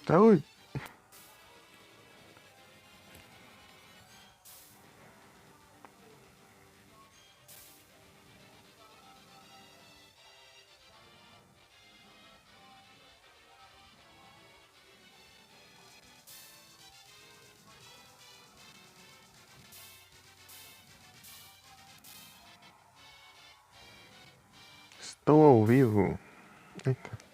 Saúde. Estou ao vivo. Eita.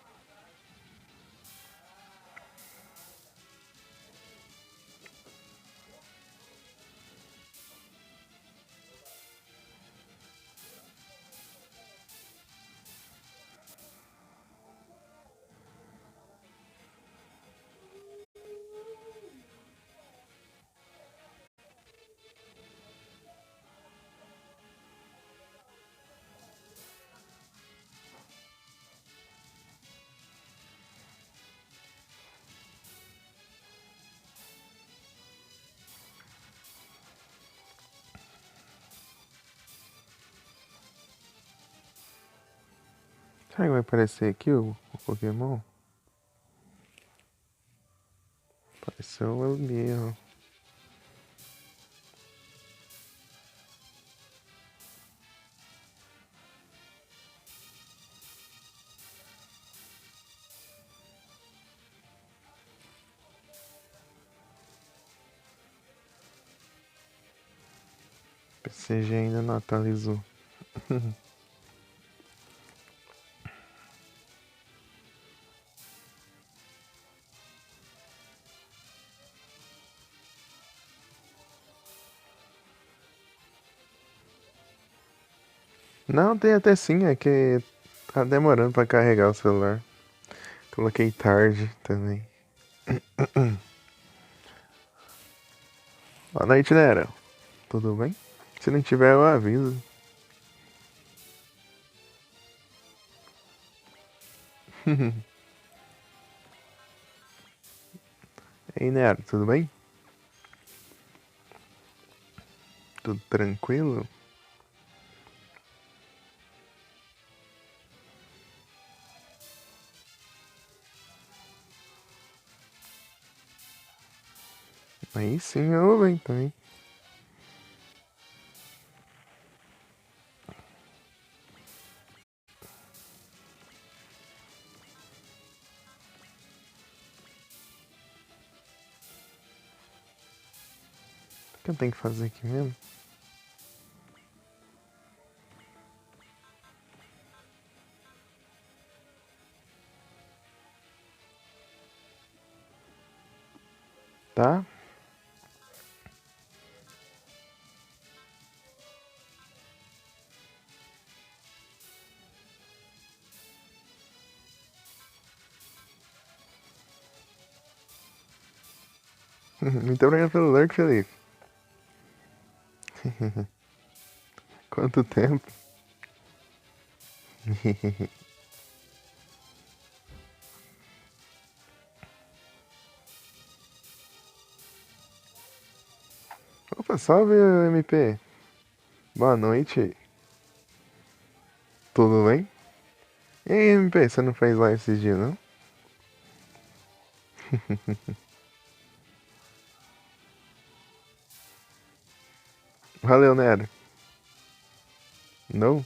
Será que vai aparecer aqui o Pokémon? Apareceu o mesmo. PCG ainda não atualizou. Não, tem até sim, é que tá demorando pra carregar o celular. Coloquei tarde também. Boa noite, Nera. Tudo bem? Se não tiver, eu aviso. Ei, Nera, tudo bem? Tudo tranquilo? Aí sim, eu vou bem também. O que eu tenho que fazer aqui mesmo? Tá? Muito obrigado pelo lurk, Felipe. Quanto tempo? Opa, salve, MP. Boa noite. Tudo bem? E aí, MP, você não fez live esses dias, não? Valeu, Nero. Não?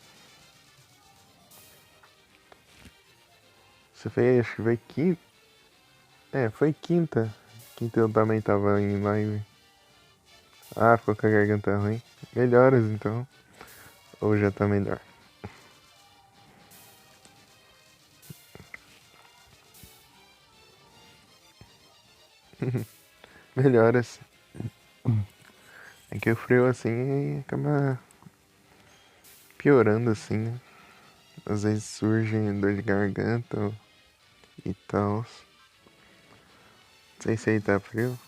Você fez, acho que foi quinta. É, foi quinta. Quinta eu também tava em live. Ah, ficou com a garganta ruim. Melhoras então. Ou já tá melhor? Melhoras. É que o frio assim acaba piorando assim, né? Às vezes surge dor de garganta e tal. Não sei se aí tá frio.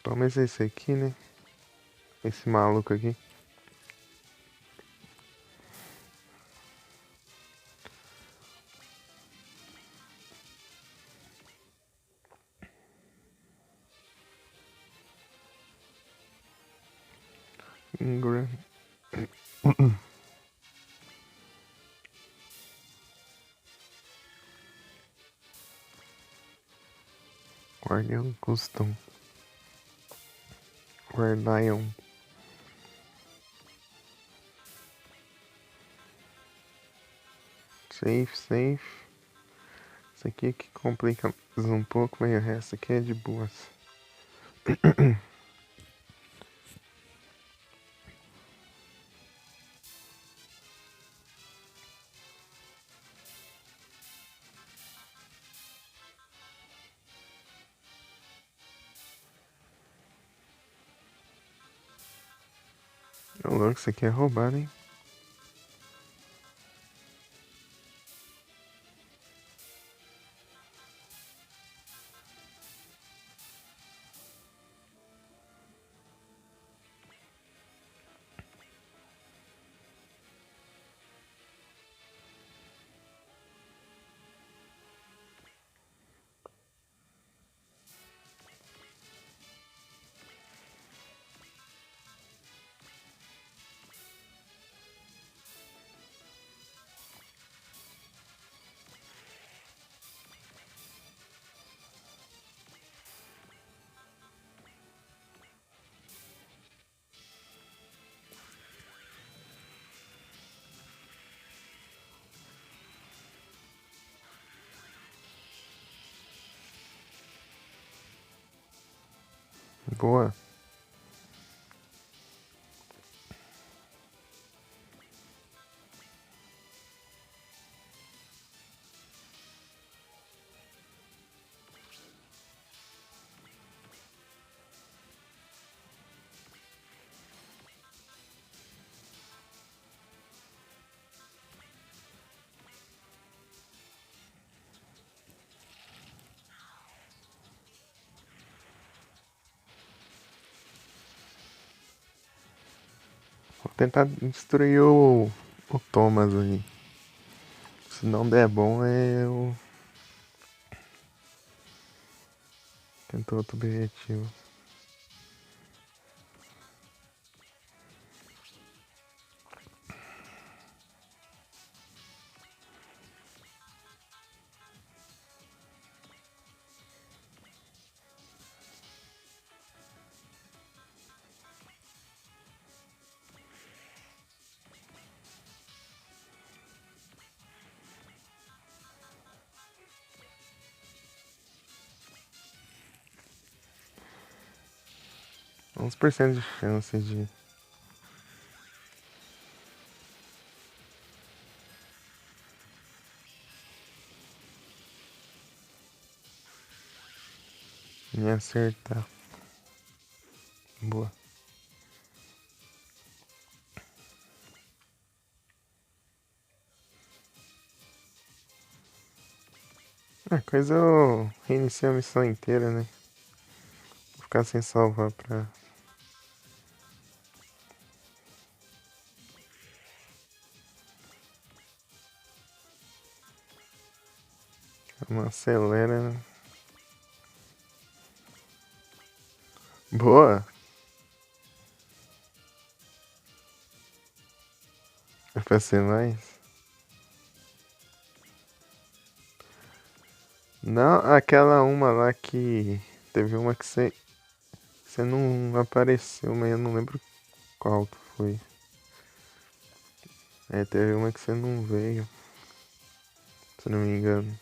Pelo menos esse aqui, né? Esse maluco aqui. Ingram. Guardian Custom. Guardian. Safe. Isso aqui é que complica um pouco, mas o resto aqui é de boas. Ô louco, isso aqui é roubado, hein? Boa. Vou tentar destruir o Thomas ali. Se não der bom, eu tento outro objetivo. Uns por cento de chance de me acertar. Boa. A coisa é eu reiniciar a missão inteira, né? Vou ficar sem salvar pra. Não acelera, né? Boa! É pra ser mais? Não, aquela uma lá que. Teve uma que você não apareceu, mas eu não lembro qual que foi. É, teve uma que você não veio, se não me engano.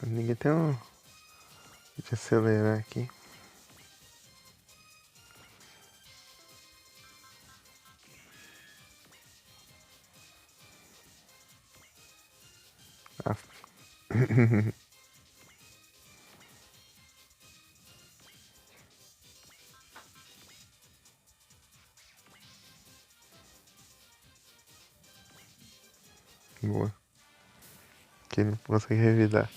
Ninguém tem um. Deixa eu acelerar aqui. Ah. que ele consegue revidar.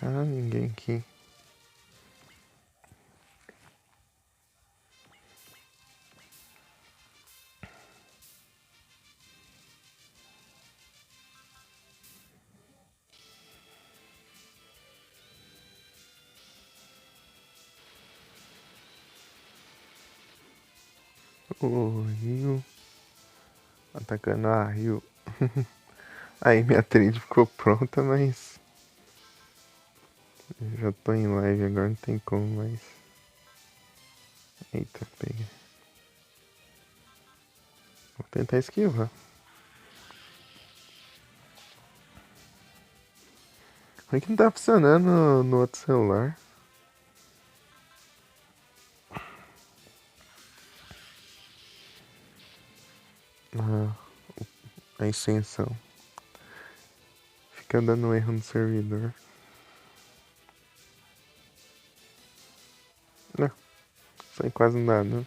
Ah, ninguém aqui. O Rio. Atacando a Rio. Aí minha trade ficou pronta, mas. Já tô em live agora, não tem como mais. Eita, pega. Vou tentar esquivar. Por que não tá funcionando no outro celular? Ah, a extensão. Fica dando erro no servidor. Não, sai quase nada.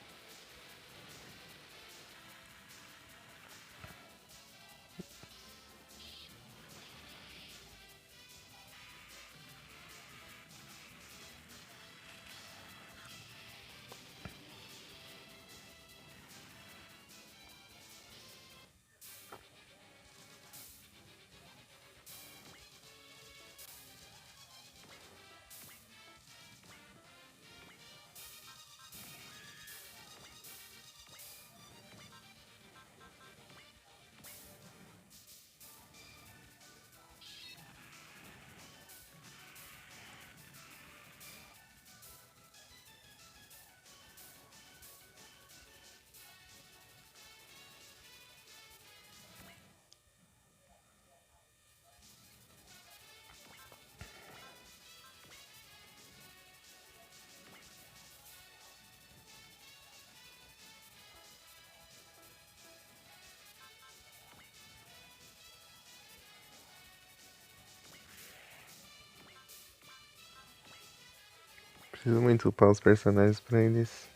Preciso muito upar os personagens pra eles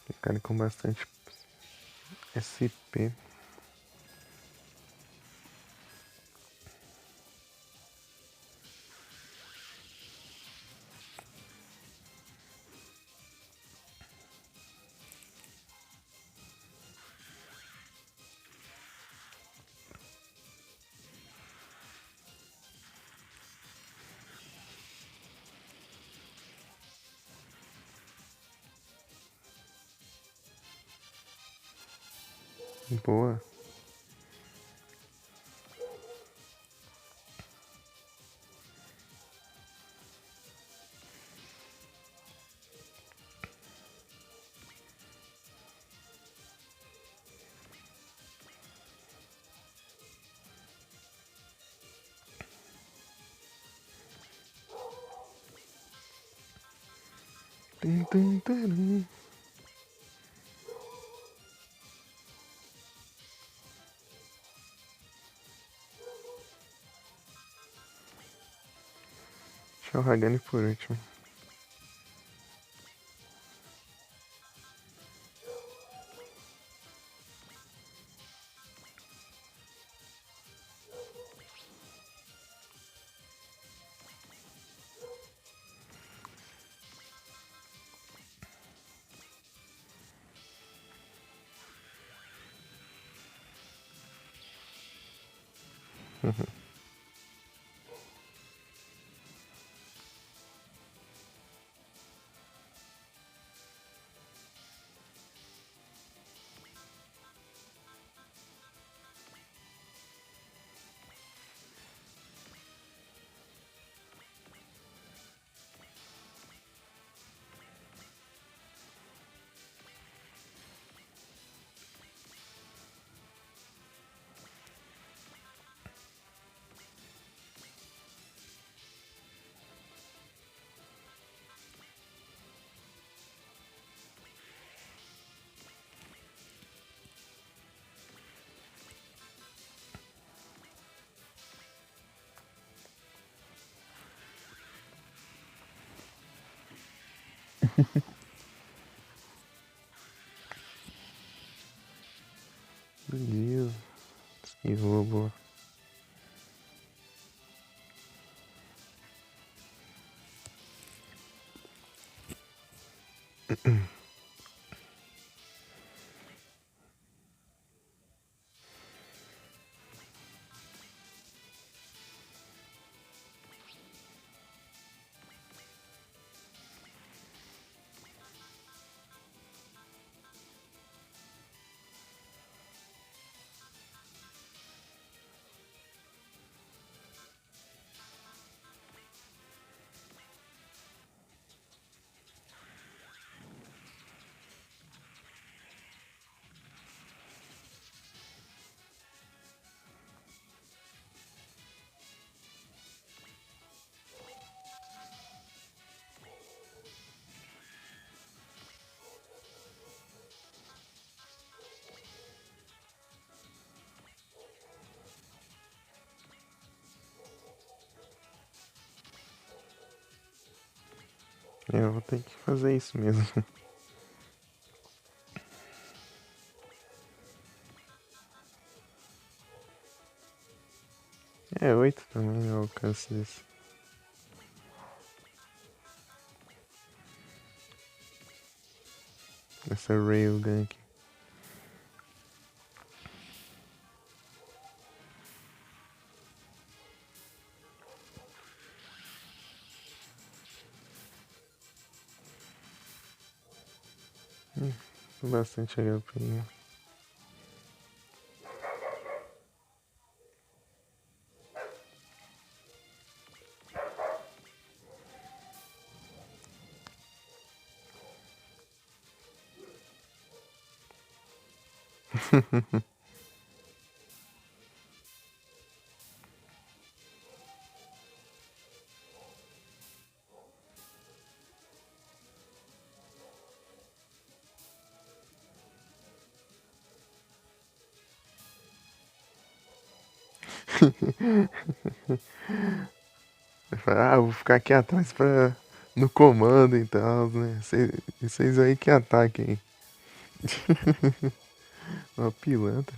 ficarem com bastante SP. Boa. Tum, tum, tarum. Deixa o Hagani por último. Beleza. Esquivou, boa. Eu vou ter que fazer isso mesmo. É, 8 também eu alcance isso. Essa railgun aqui. Bastante HP. Né? Vou ficar aqui atrás pra. No comando e tal, né? Vocês aí que ataquem. Uma pilantra.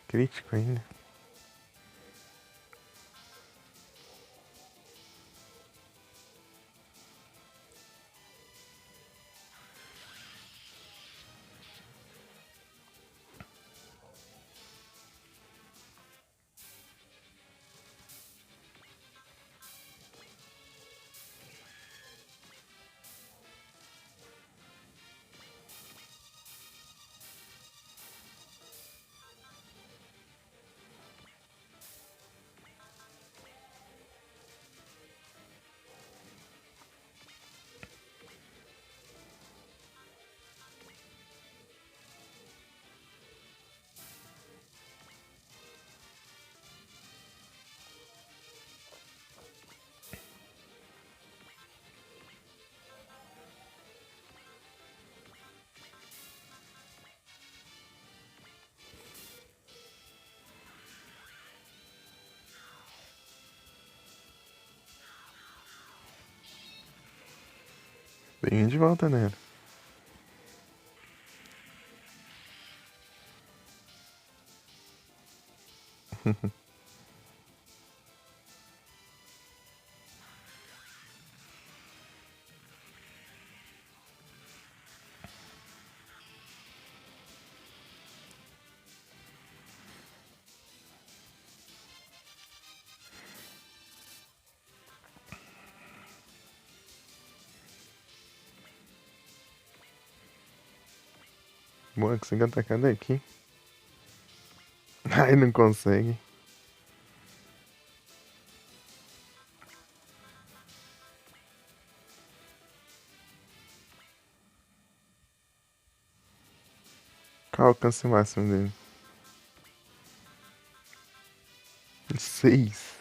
Crítico ainda. Venho de volta nela. Boa, consegui atacar daqui. Ai, não consegue. Qual o alcance máximo dele? 6.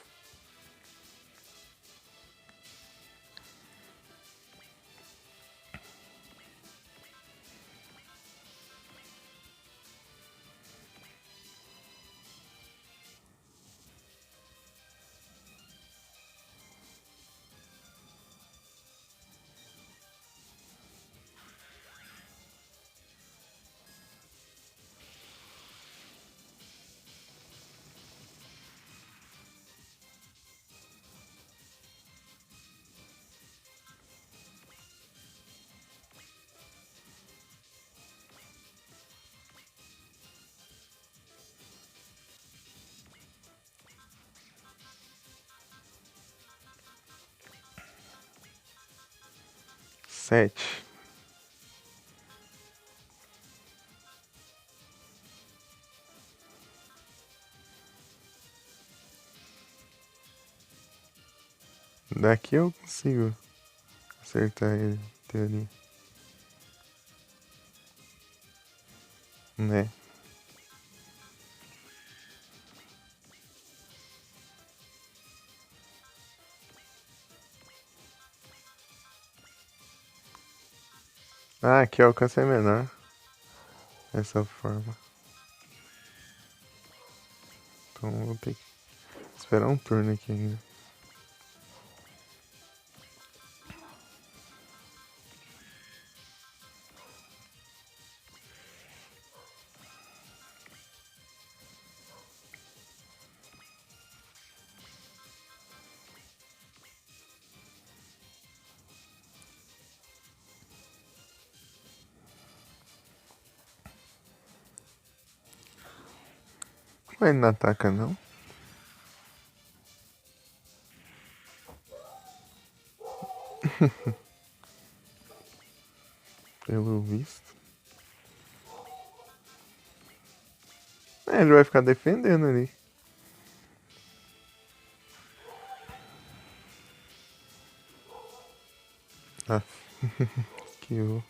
7. Daqui eu consigo acertar ele, em teoria. Né? Ah, aqui o alcance é menor. Dessa forma. Então vou ter que esperar um turno aqui ainda. Mas ele não ataca não? Pelo visto. É, ele vai ficar defendendo ali. Ah, que eu...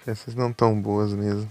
Essas não tão boas mesmo.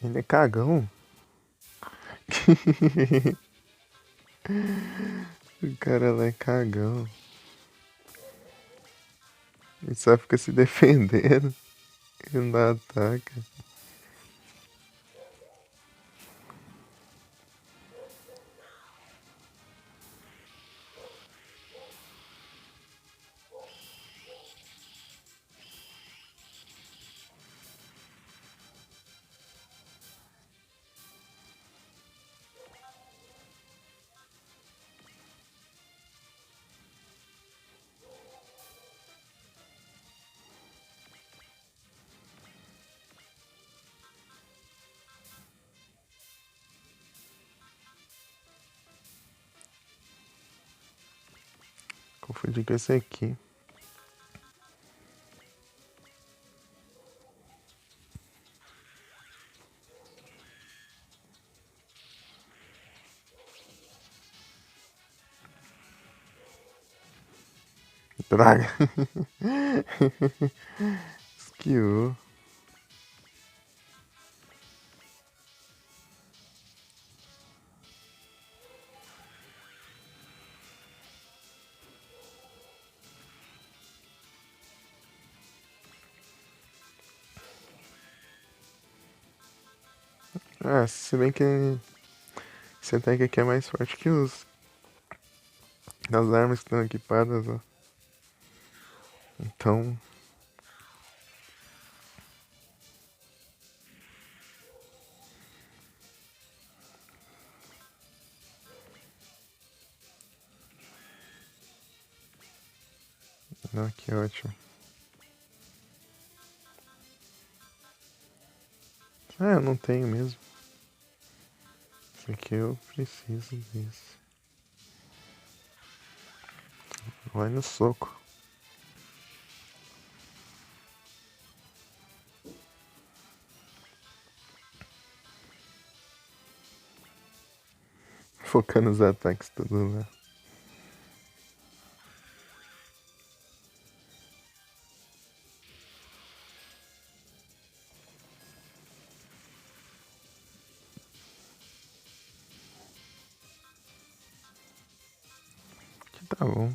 Ele é cagão. O cara lá é cagão. Ele só fica se defendendo. Ele não ataca. Confundi com esse aqui. Droga. Esquiou. Ah, se bem que esse tanque aqui é mais forte que os das armas que estão equipadas, ó. Então, não, que ótimo. Ah, eu não tenho mesmo. Isso aqui eu preciso disso. Vai no soco. Focando nos ataques, tudo lá. Que tá bom.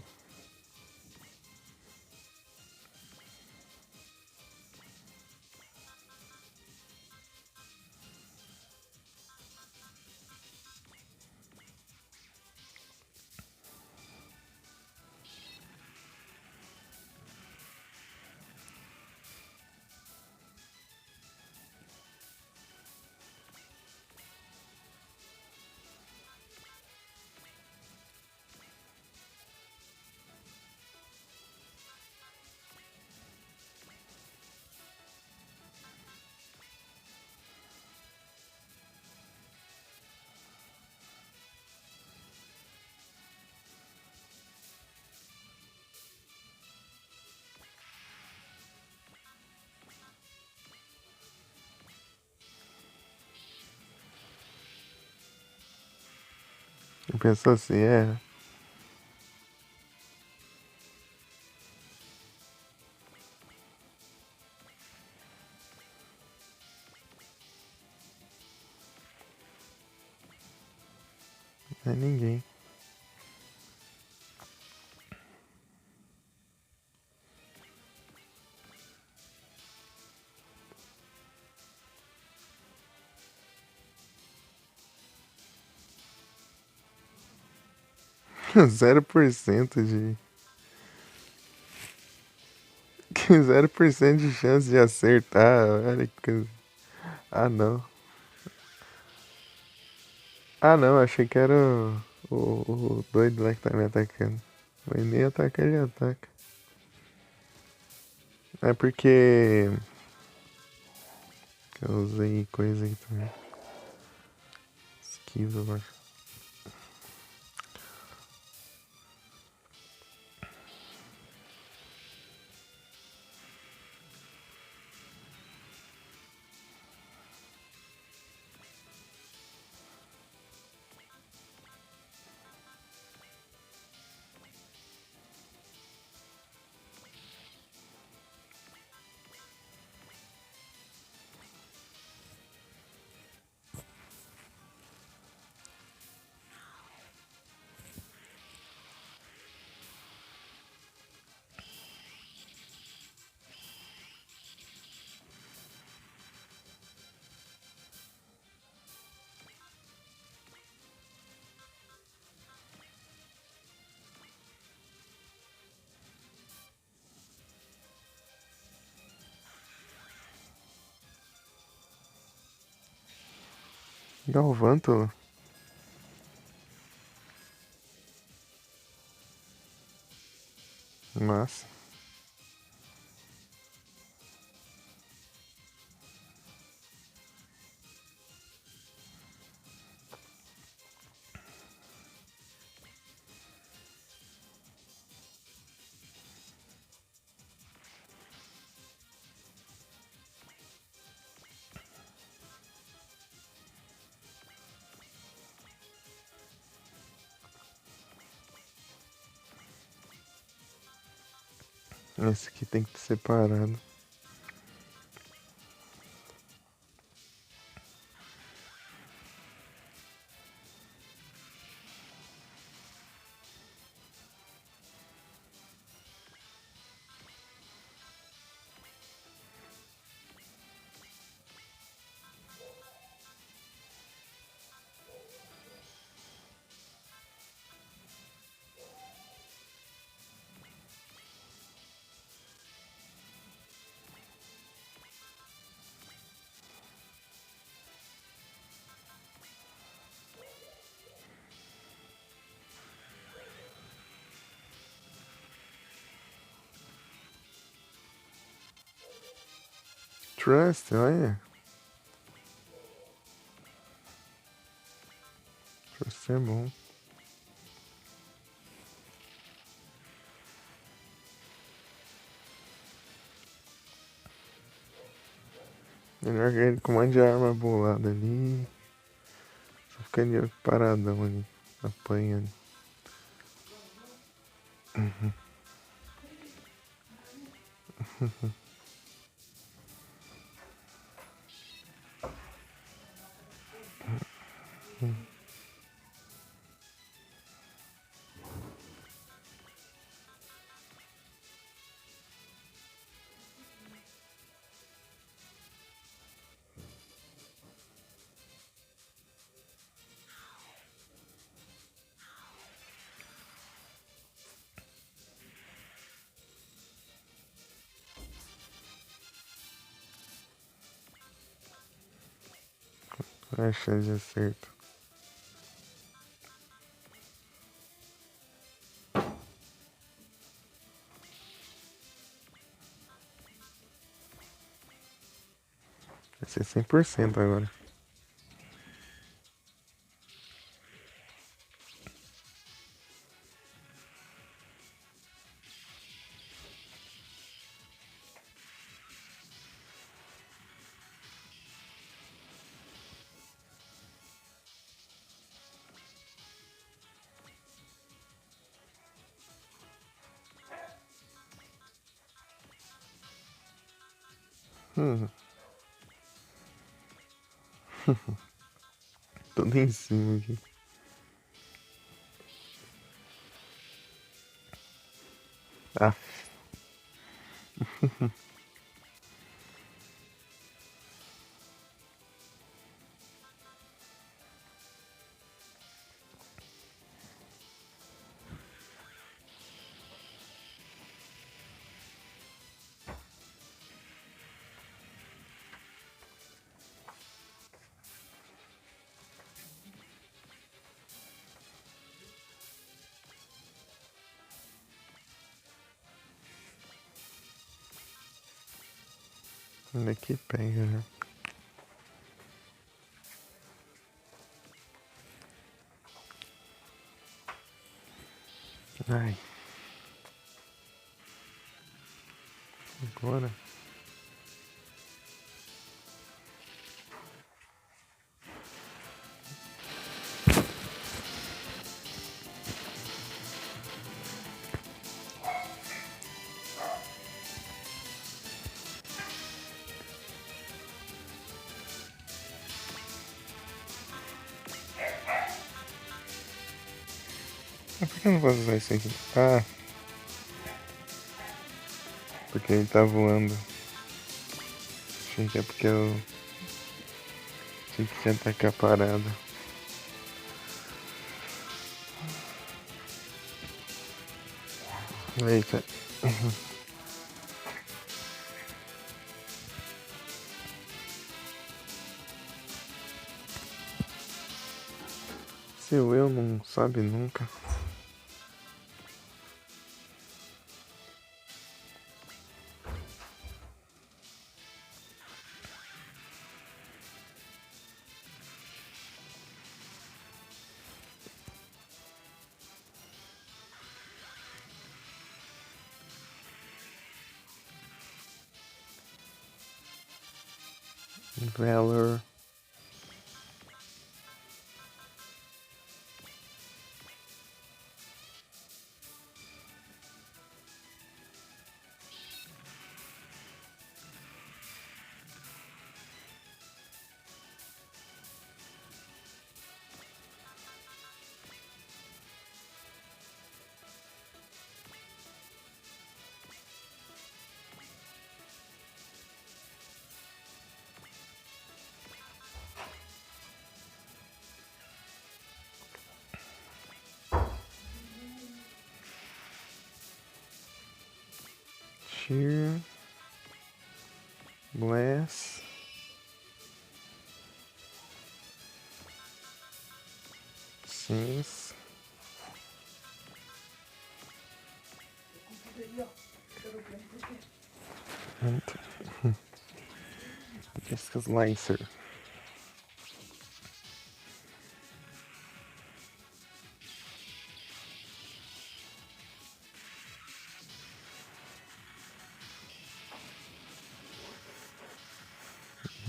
Eu penso assim, é ninguém. Zero por cento de. 0% de chance de acertar. Olha que. Ah, não. Ah, não. Achei que era o doido lá que tá me atacando. Mas nem atacar ele ataca. É porque eu usei coisa aqui também. Esquiva, eu acho. Galvântula. Massa. Esse aqui tem que ser separado. Trust, olha. Trust é bom. Melhor que ele com um monte de arma bolada ali. Só fica ali paradão ali. Apanhando. A chance de acerto. Vai ser 100% agora. Hum. Tudo em cima aqui. Ah, onde é que pega, né? Ai, agora. Mas por que eu não posso usar isso aqui? Ah, porque ele tá voando. Achei que é porque eu tinha que atacar parado. Eita. Se o eu não sabe nunca. Valor. Cheer. Bless. Sense. Slicer.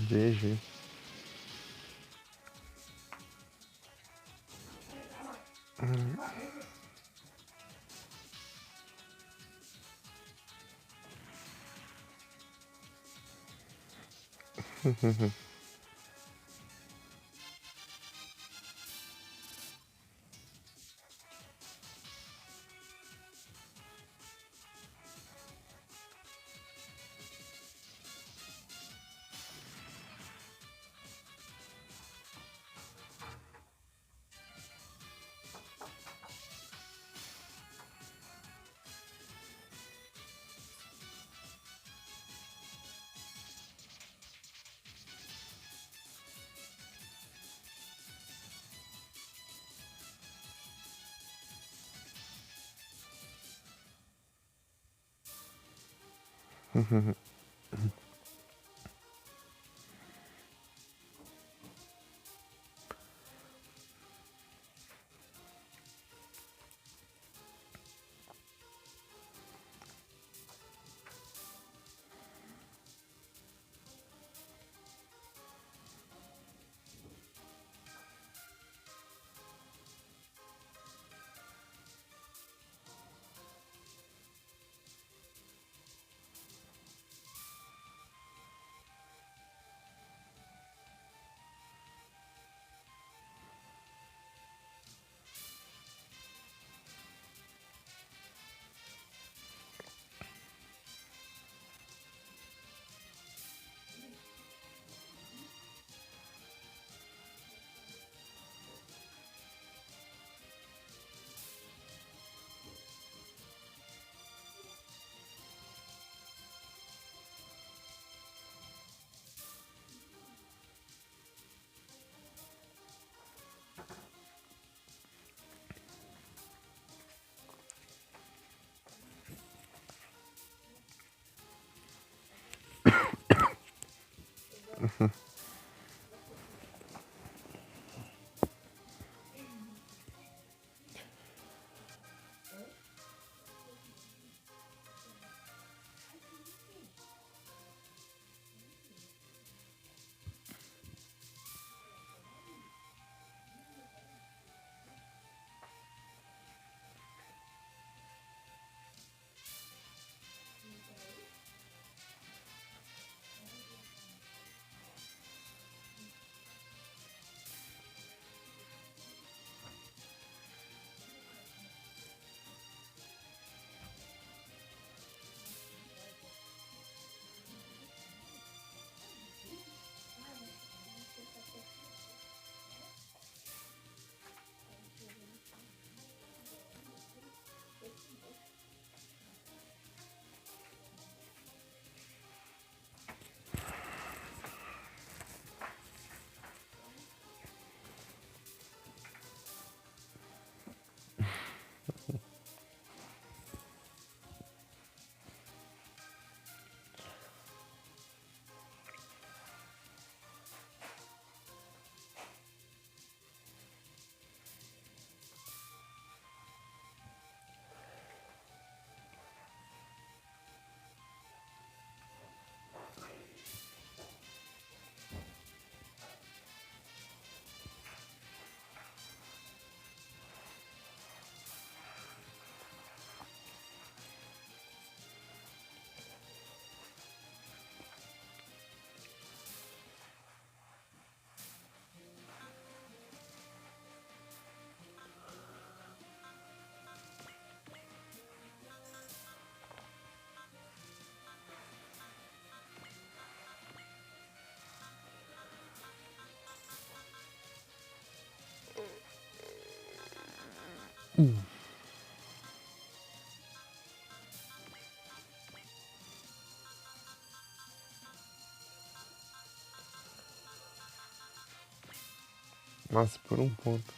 GG. Nossa, por um ponto.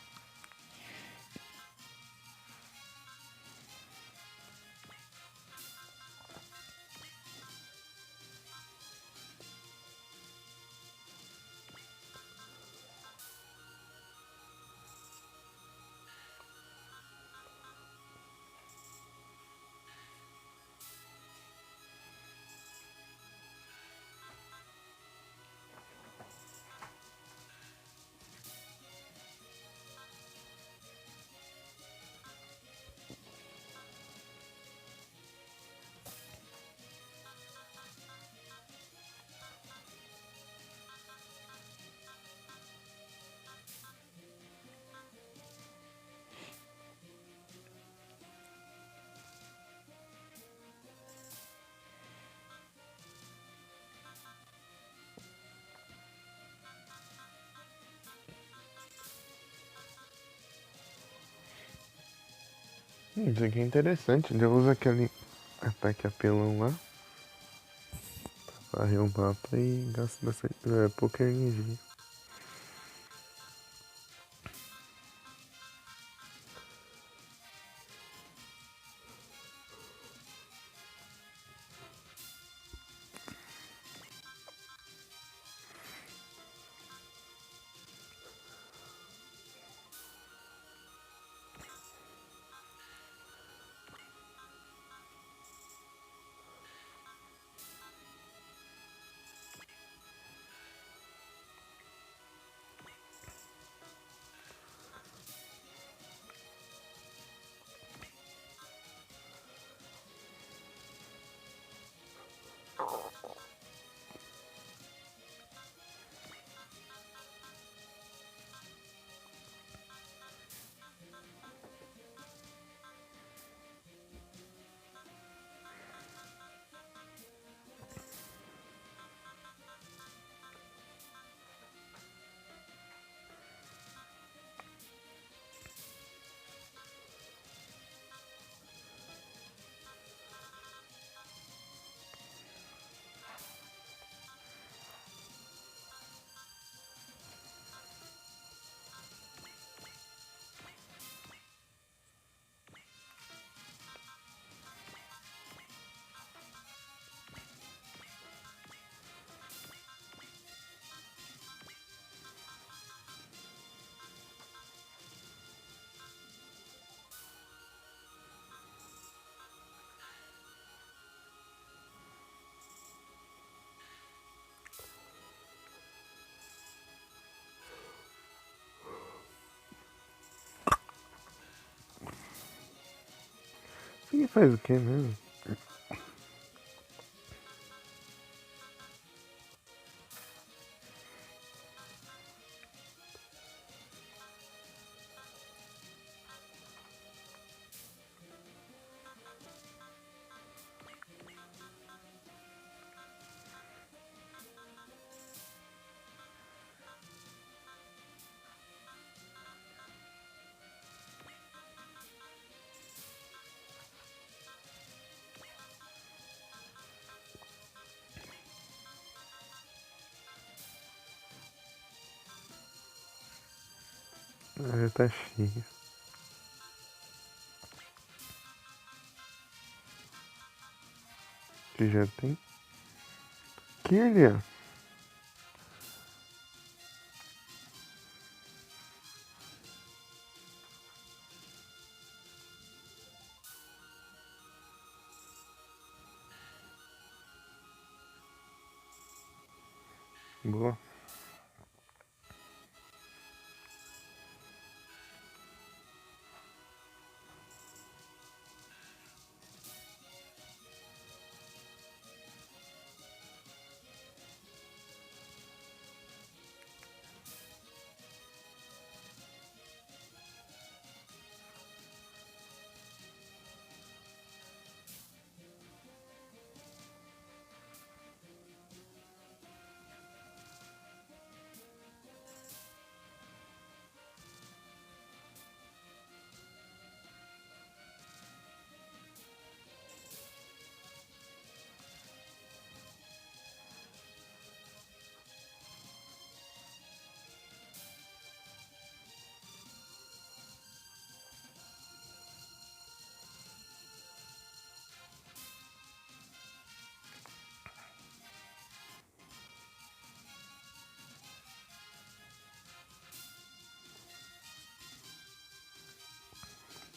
Isso aqui é interessante. Já usa aquele ataque apelão lá. Varrer o mapa e gasta bastante. Pouca energia. Isso aqui faz o que mesmo? Ah, já tá cheio. Que já tem. Kirlia. Boa.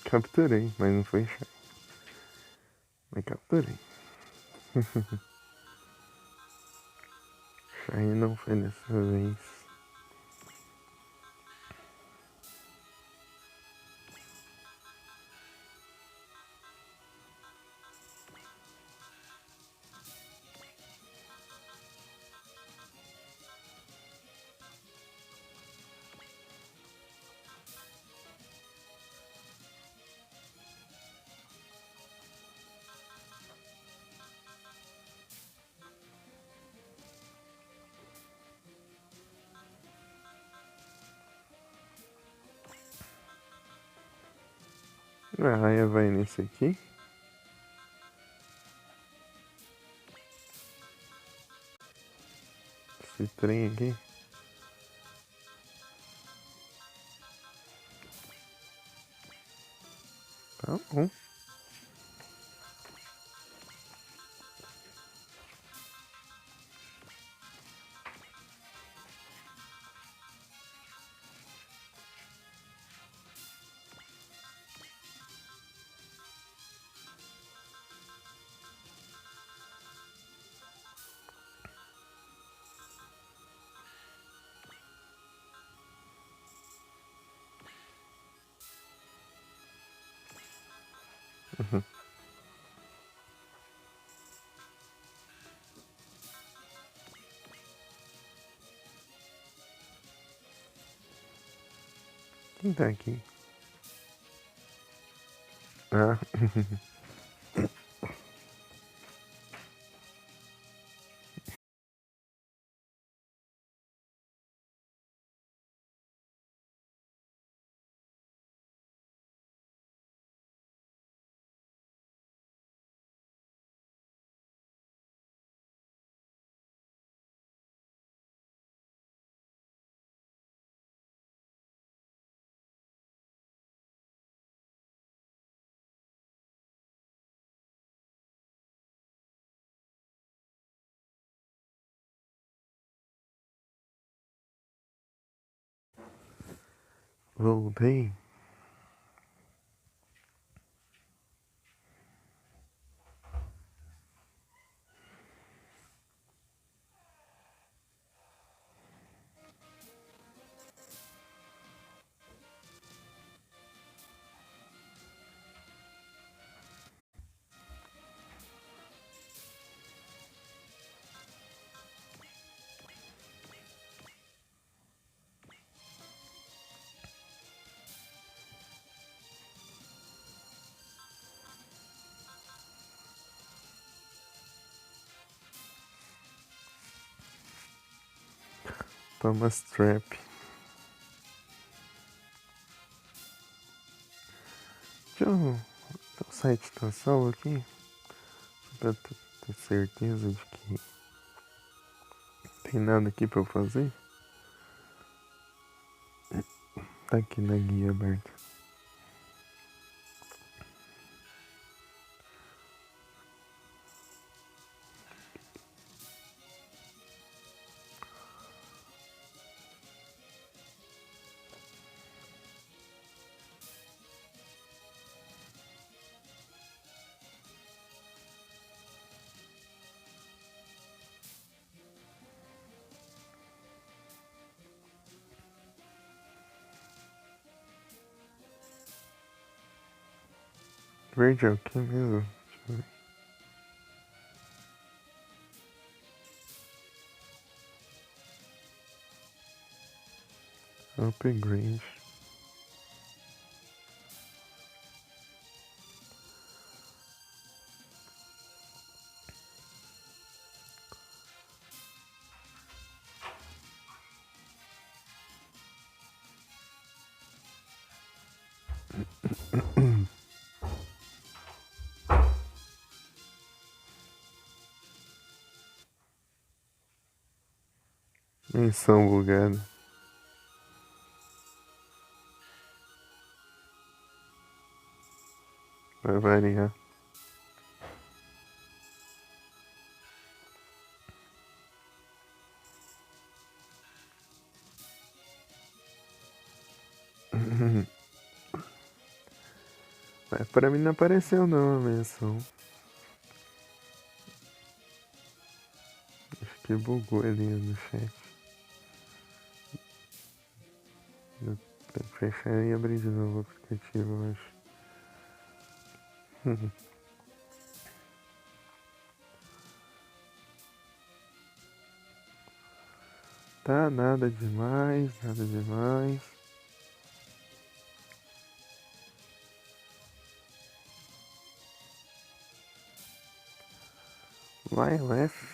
Capturei, mas não foi Shine. Mas capturei. Shine não foi dessa vez. A raia vai nesse aqui. Esse trem aqui. Tá bom. Quem tá aqui? Ah. Voltei. Thomas Trap. Deixa eu... O site tá salvo aqui. Pra ter certeza de que tem nada aqui pra eu fazer. Tá aqui na guia aberta. Verde é o que mesmo? Deixa eu ver. Upgrade. Menção bugada. Vai variar. Mas pra mim não apareceu não a menção. Acho que bugou ali no chat. Eu tenho que fechar e abrir de novo o aplicativo, eu acho. Tá, nada demais, nada demais. Vai, left.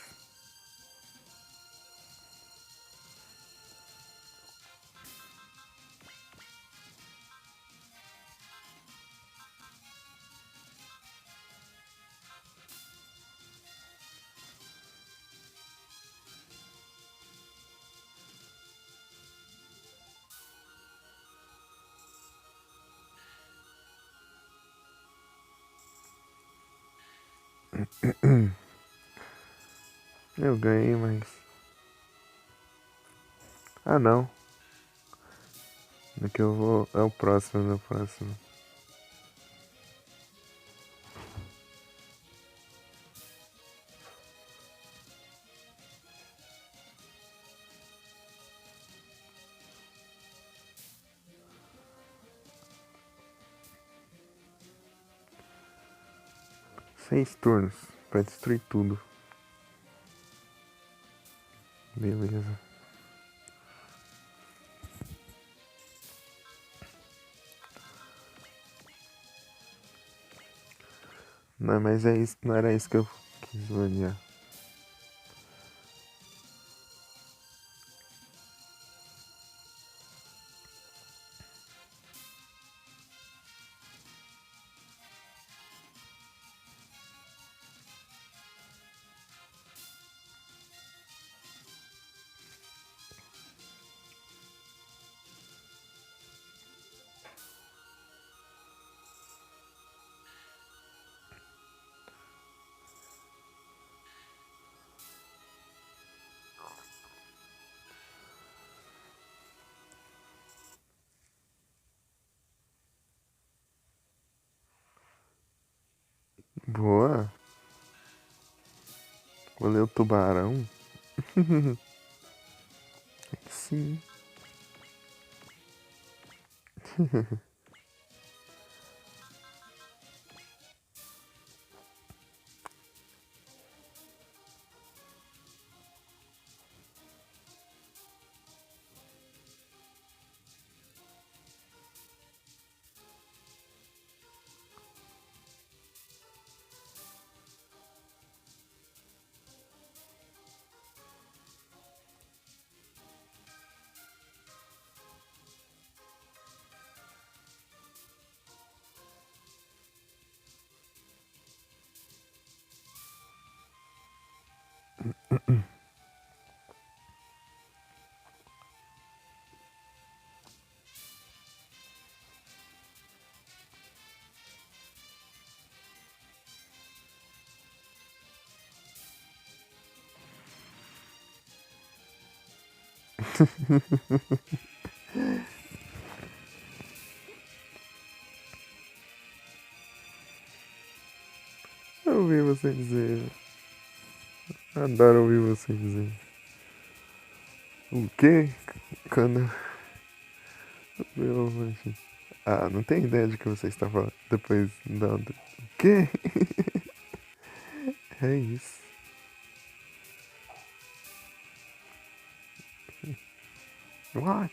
Eu ganhei, mas. Ah, não. Daqui eu vou. É o próximo, é o próximo. Seis turnos pra destruir tudo. Beleza. Não, mas é isso, não era isso que eu quis olhar. Boa. Vou ler o tubarão. Sim. Eu ouvi você dizer. Adoro ouvir você dizer. O quê? Quando. Meu, manche. Ah, não tenho ideia de que você está falando. Depois. Não. O quê? É isso. What?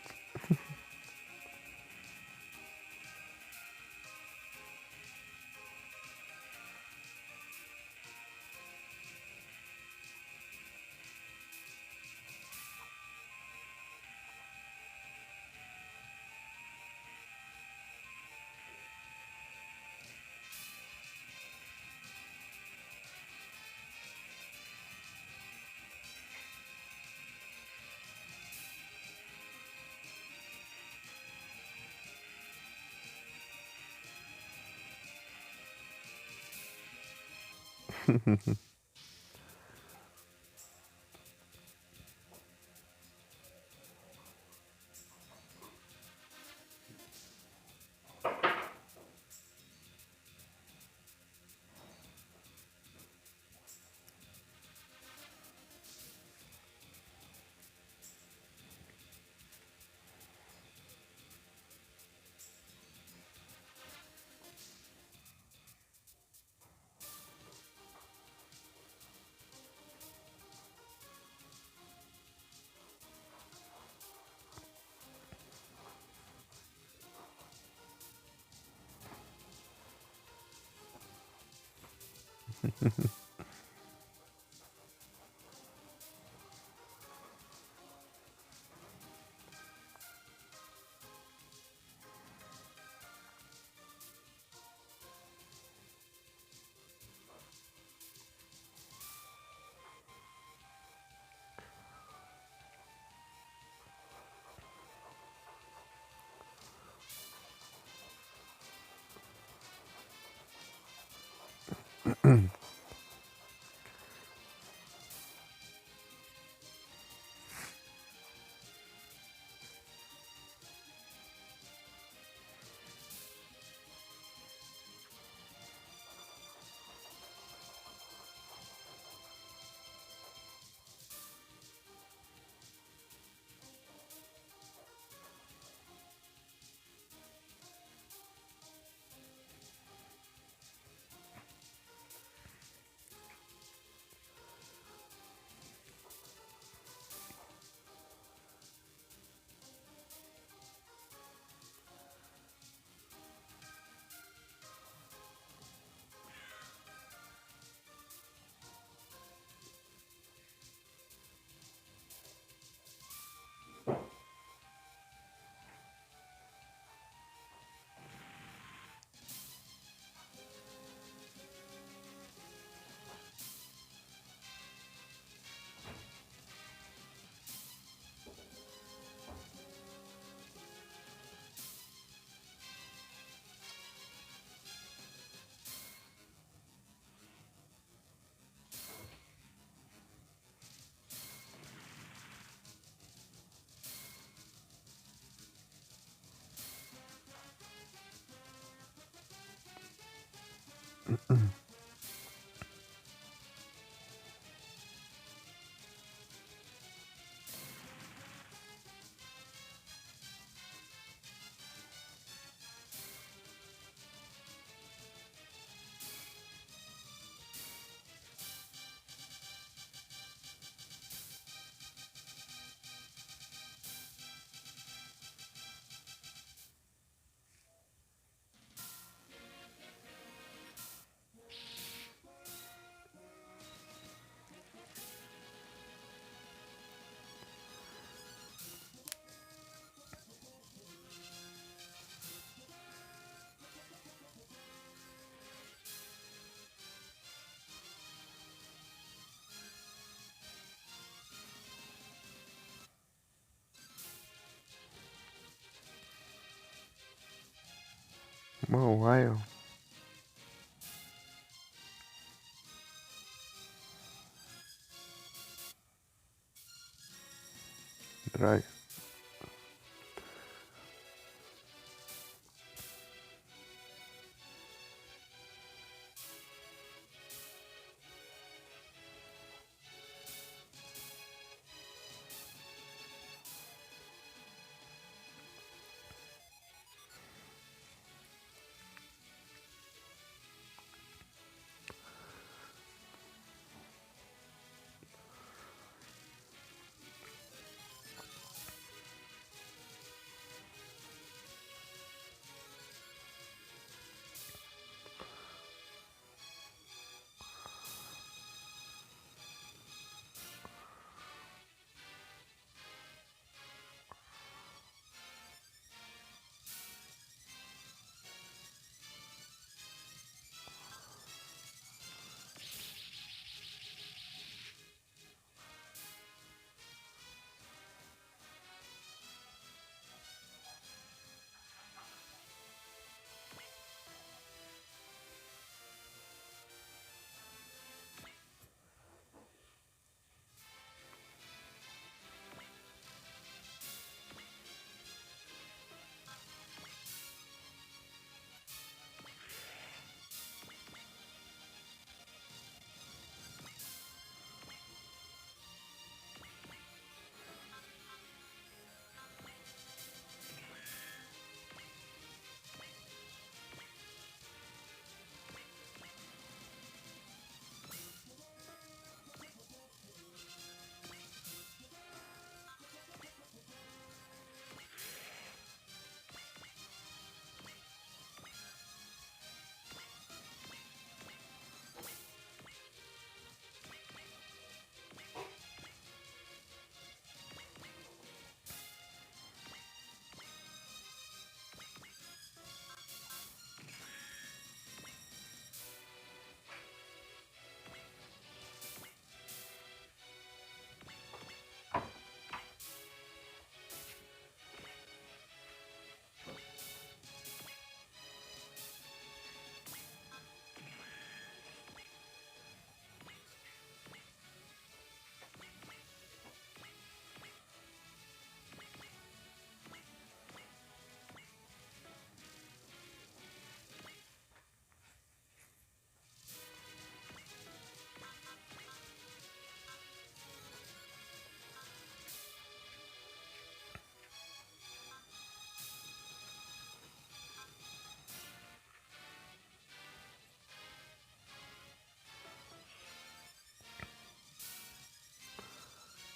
Mobile. Drive.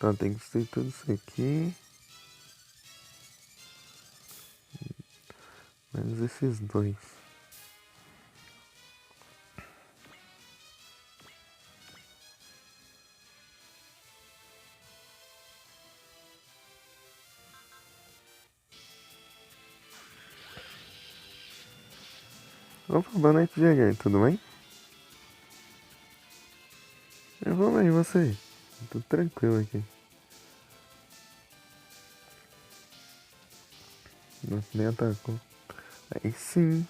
Então tem que ser tudo isso aqui. Menos esses dois. Opa, boa noite, Diego. Tudo bem? Eu vou bem, e você? Tudo tranquilo aqui. Não nem atacou. Aí sim.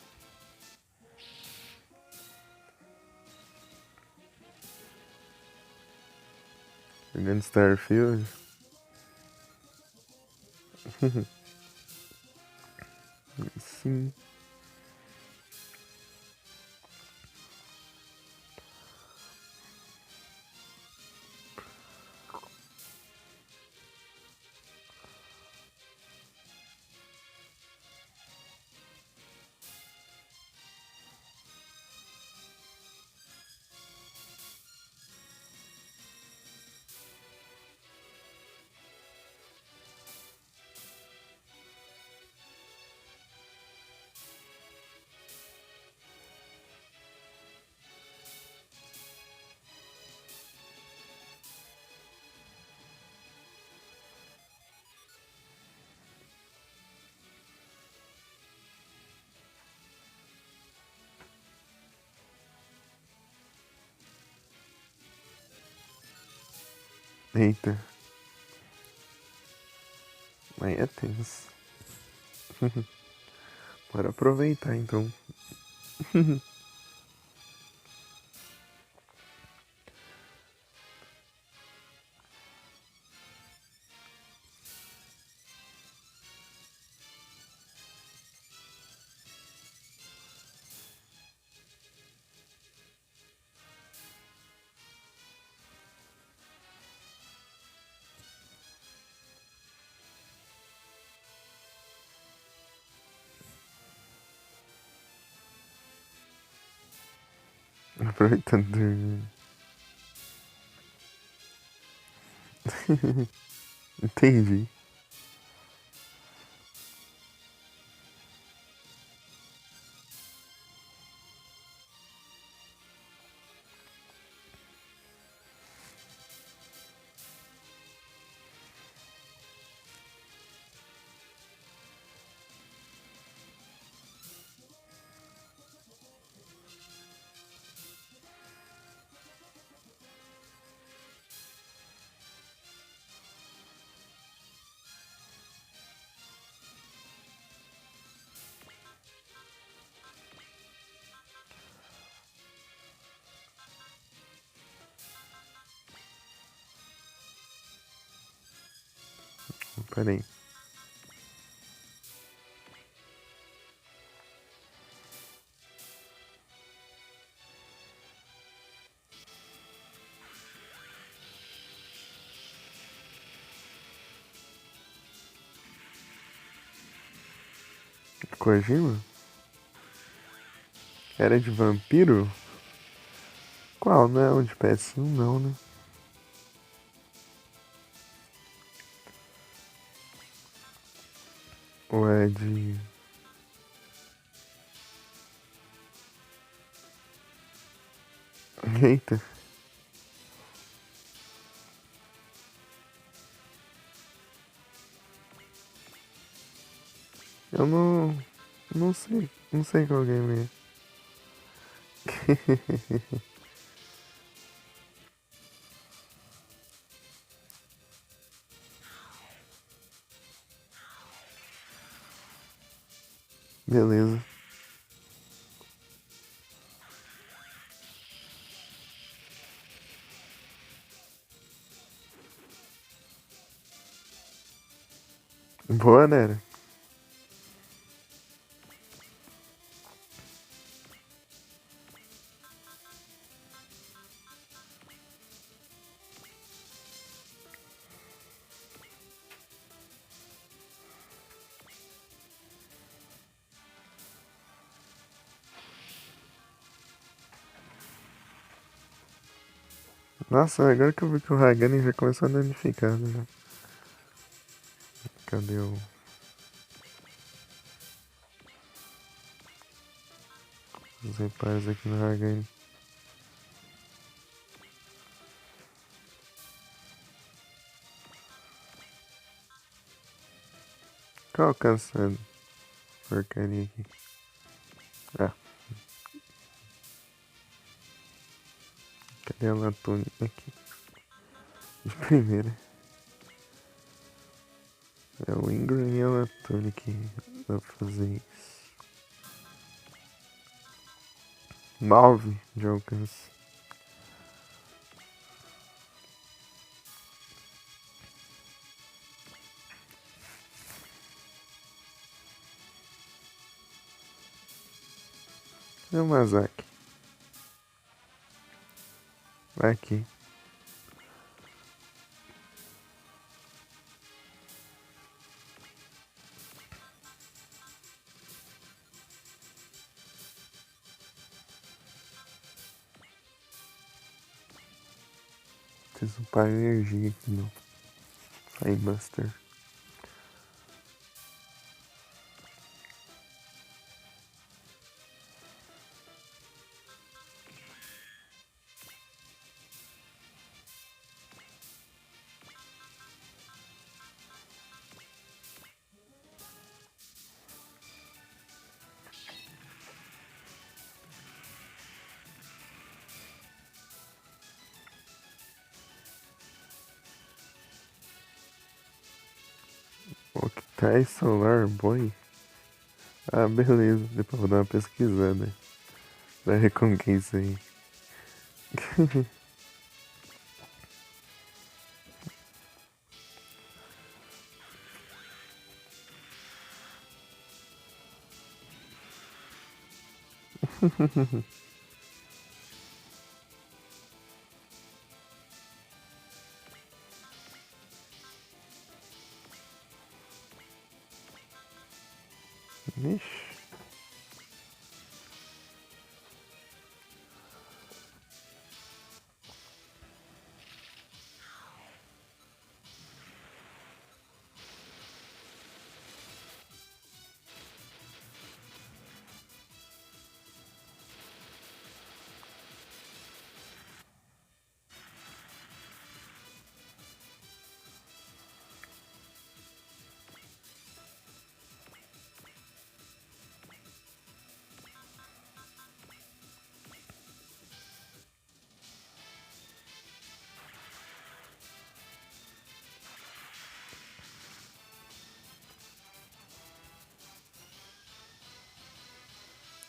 Jogando Starfield. Aí sim. Eita, aí é tenso. Bora aproveitar então. Aproveitando. Entendi. Peraí. Kojima? Era de vampiro? Qual? Não é o de PS1 não, né? Ou é de. Eita, eu não. Não sei. Não sei qual game é. Beleza. Boa, né? Nossa, agora que eu vi que o Hagani já começou a danificar, né? Cadê os reparos aqui no Hagani? Qual alcance essa porcaria aqui? Ah, cadê a Latune aqui? De primeira. É o Ingram e a Latune que dá pra fazer isso. 9 de alcance. É o Mazaki. Vai aqui. Preciso upar energia aqui no Firebuster. Thai Solar Boy? Ah, beleza. Depois vou dar uma pesquisada pra ver como que é isso aí. Ixi.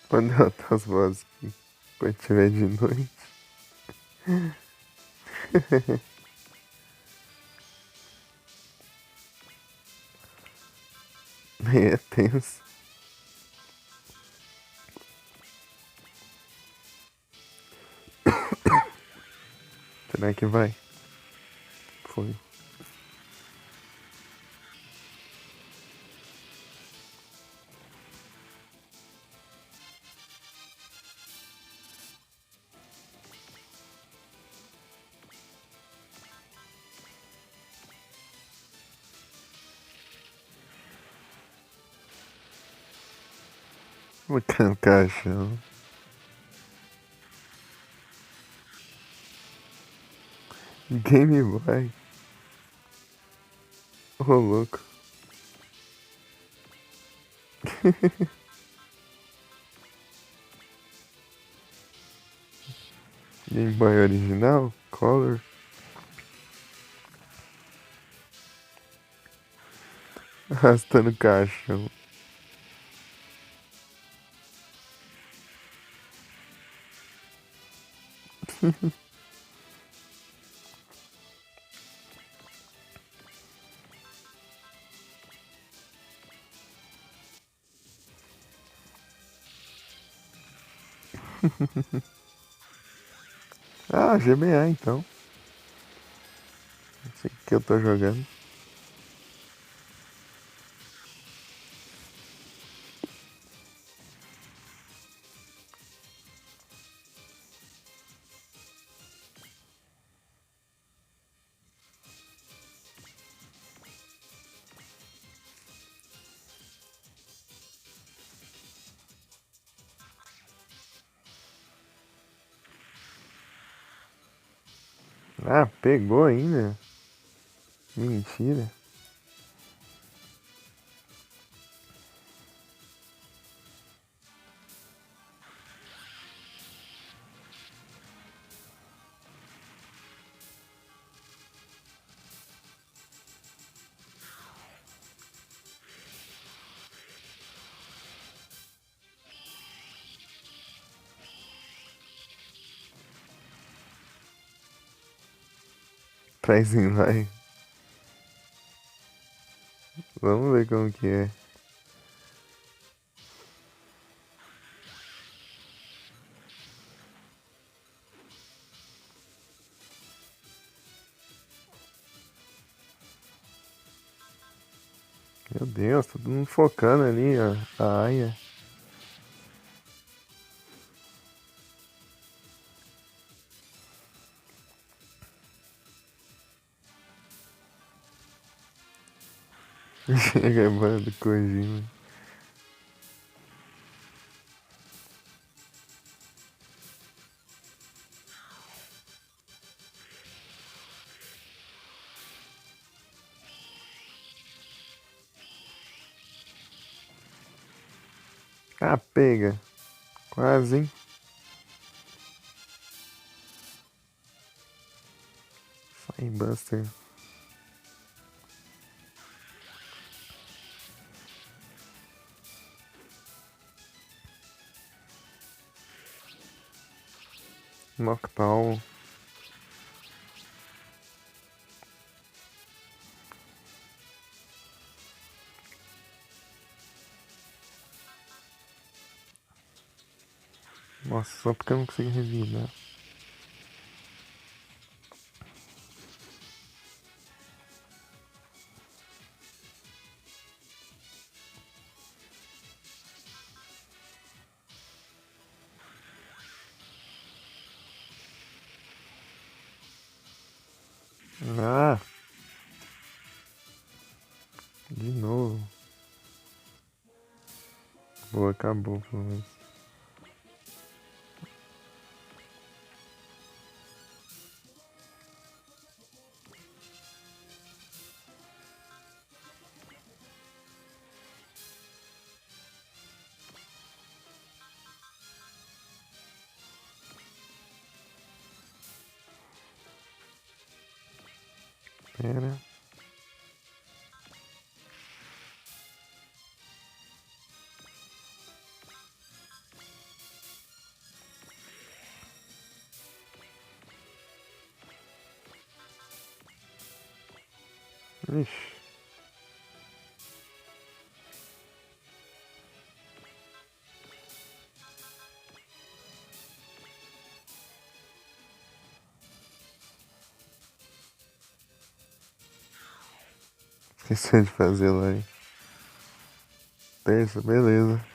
Pode derrotar as vozes aqui quando tiver de noite. Aí é tenso. Será que vai? Foi. Vou botar no caixão. Game Boy. Ô, louco. Game Boy original? Color? Arrastando o caixão. Ah, GBA então. Sei que eu tô jogando. Ah, pegou ainda? Mentira. Traz em live. Vamos ver como que é. Meu Deus, todo mundo focando ali, ó. A Aya. Chega a banda do Kojima. Ah, pega. Quase, hein? Sai, Buster. Noctal. Nossa, só porque eu não consigo revidar. Ah, de novo. Boa, acabou, pelo menos. Pera. Ixi. Esqueci de fazer lá, hein? Terça, beleza.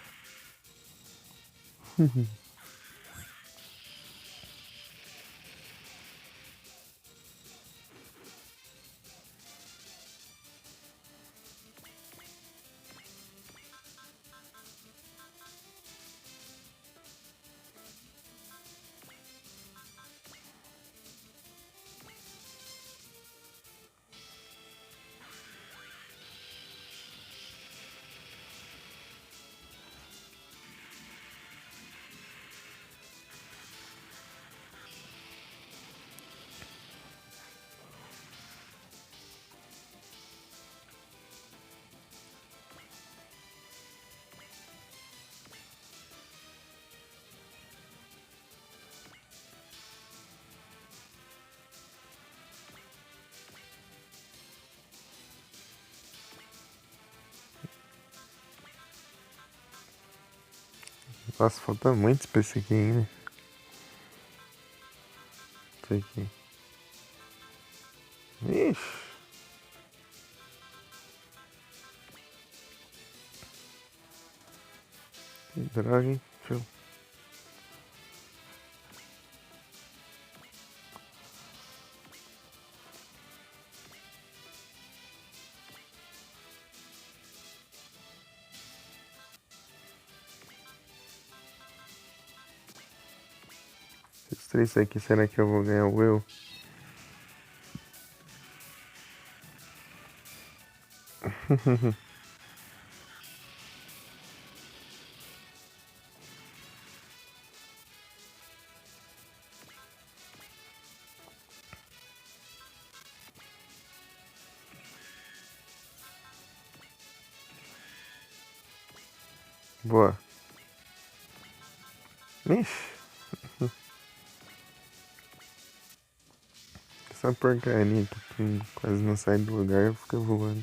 Nossa, falta muito pra esse aqui ainda. Isso aqui. Ixi. Que droga, hein? Deixa eu... Esses três aqui, será que eu vou ganhar o eu? Boa. Ixi. Essa porcaria aqui que quase não sai do lugar fica voando.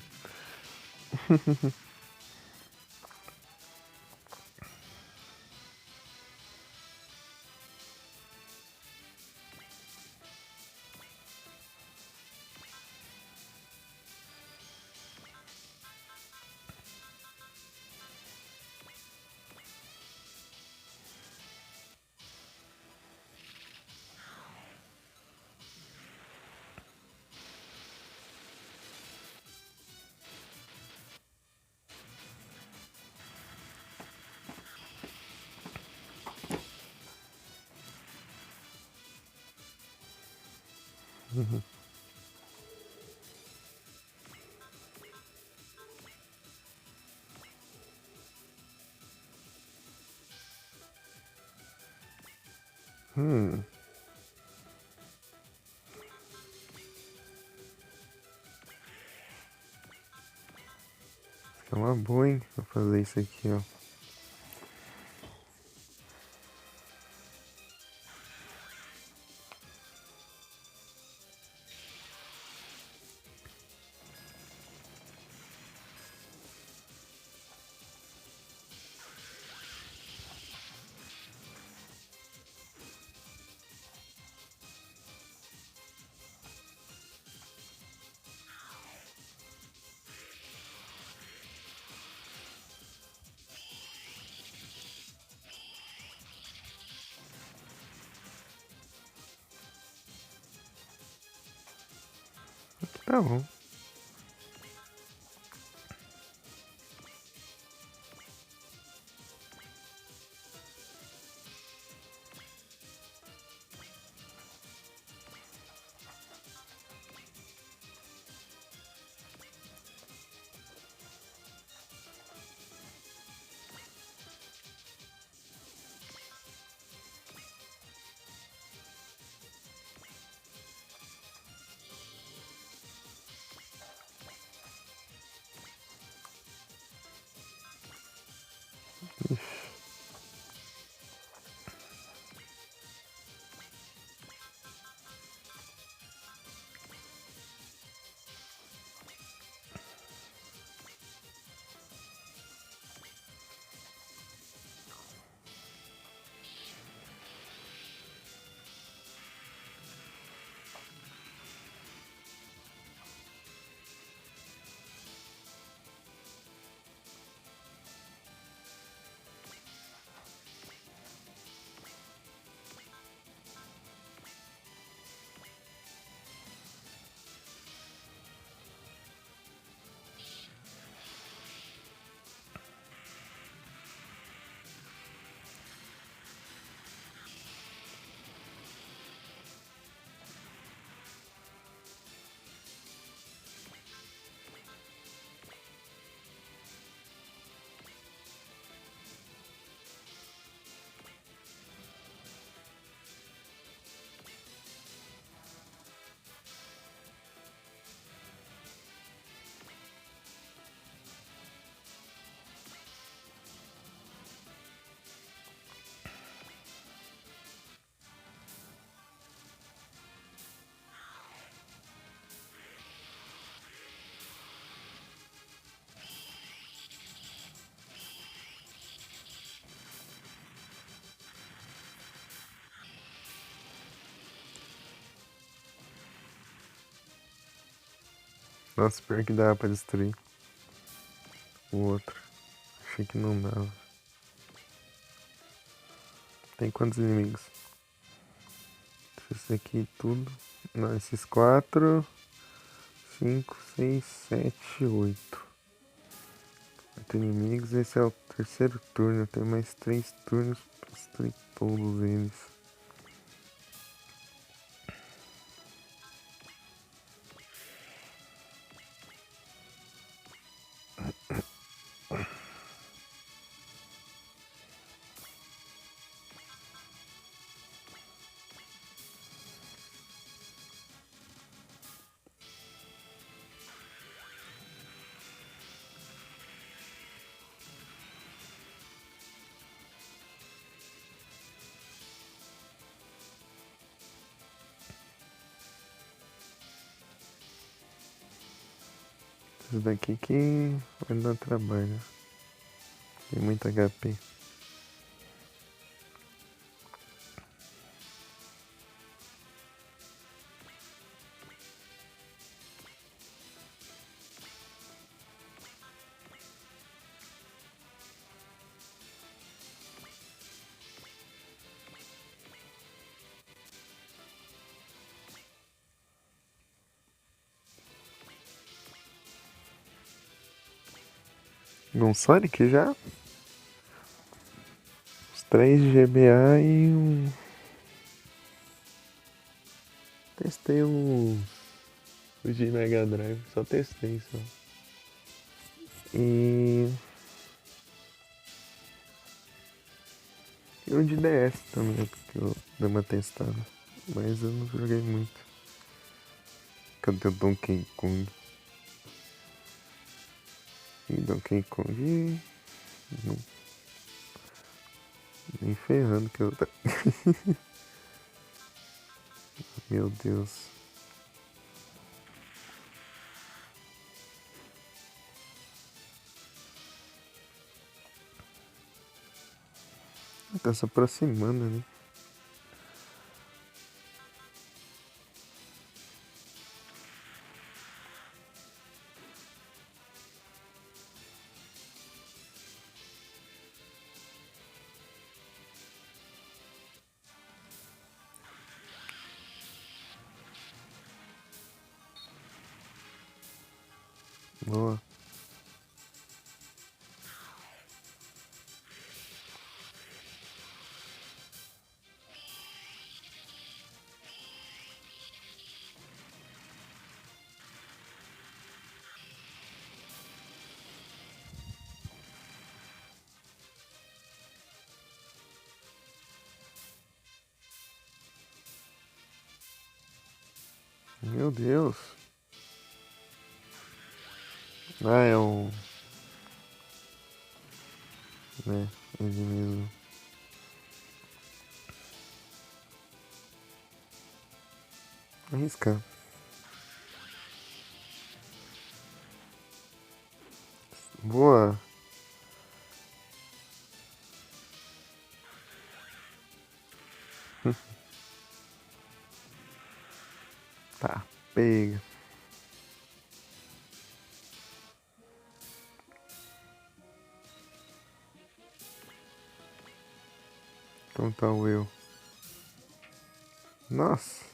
Hum. É uma boa, hein? Vou fazer isso aqui, ó. Tá bom. Nossa, pior que dava pra destruir o outro. Achei que não dava. Tem quantos inimigos? Esse aqui tudo. Não, esses 4, 5, 6, 7, 8. 8 inimigos. Esse é o terceiro turno. Tem mais 3 turnos pra destruir todos eles. Esse daqui que vai dar trabalho. Tem muito HP. Um Sonic já? Os 3 de GBA e um. Testei o de Mega Drive, só testei só. E. E o de DS também, porque eu dei uma testada. Mas eu não joguei muito. Cadê o Donkey Kong? E Donkey Kong. Não, nem ferrando que eu. Meu Deus. Tá se aproximando, né? Boa. Meu Deus. Ah, é o... né, ele mesmo. Arriscar. Boa. Tá, pega. Então tá o eu. Nossa.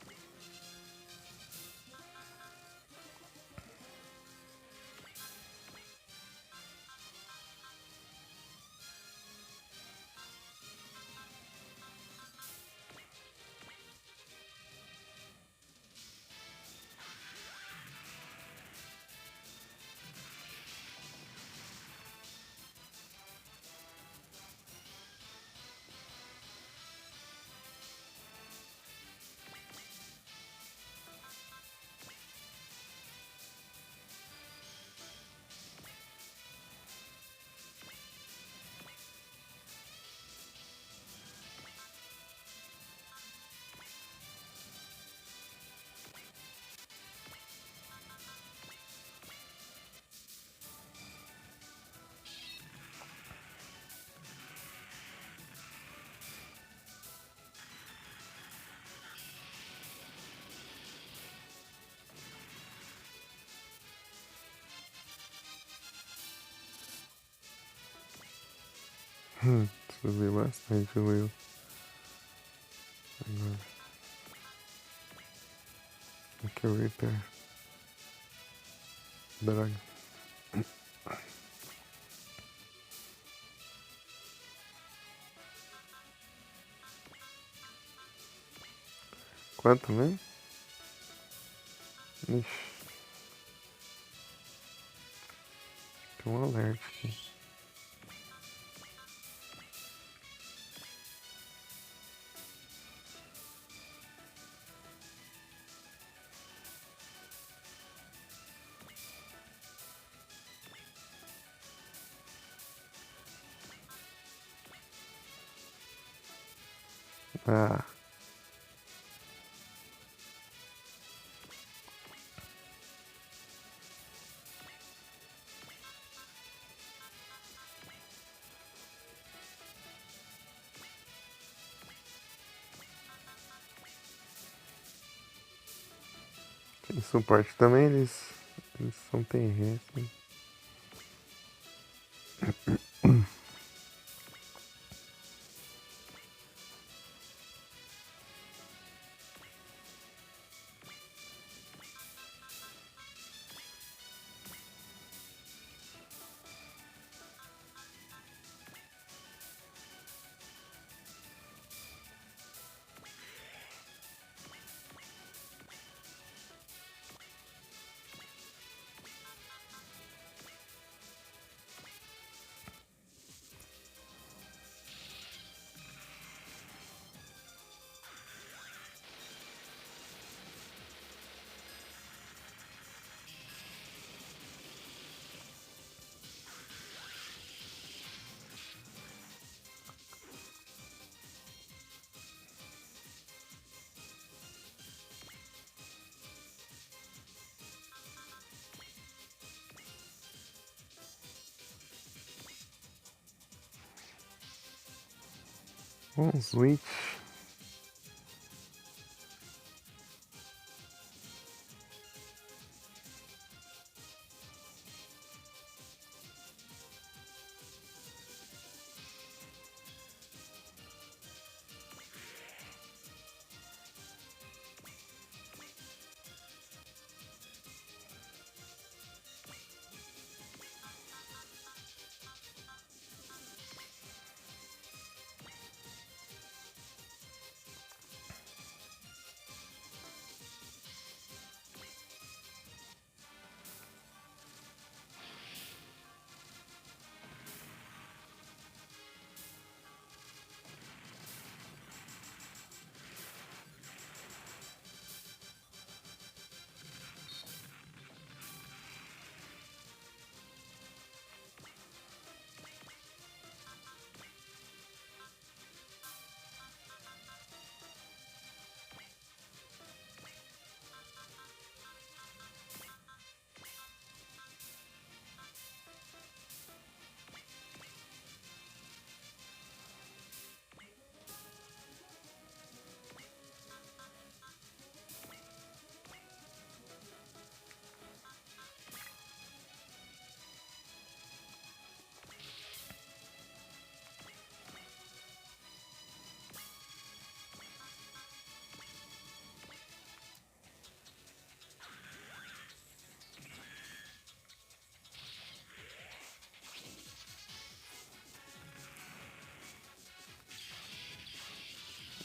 Subiu bastante o eu. Agora. Aqui é o Reaper. Droga. Quanto mesmo? Ixi. Tem um alerta aqui. Ah. Tem suporte também, eles são terrestres. Um switch.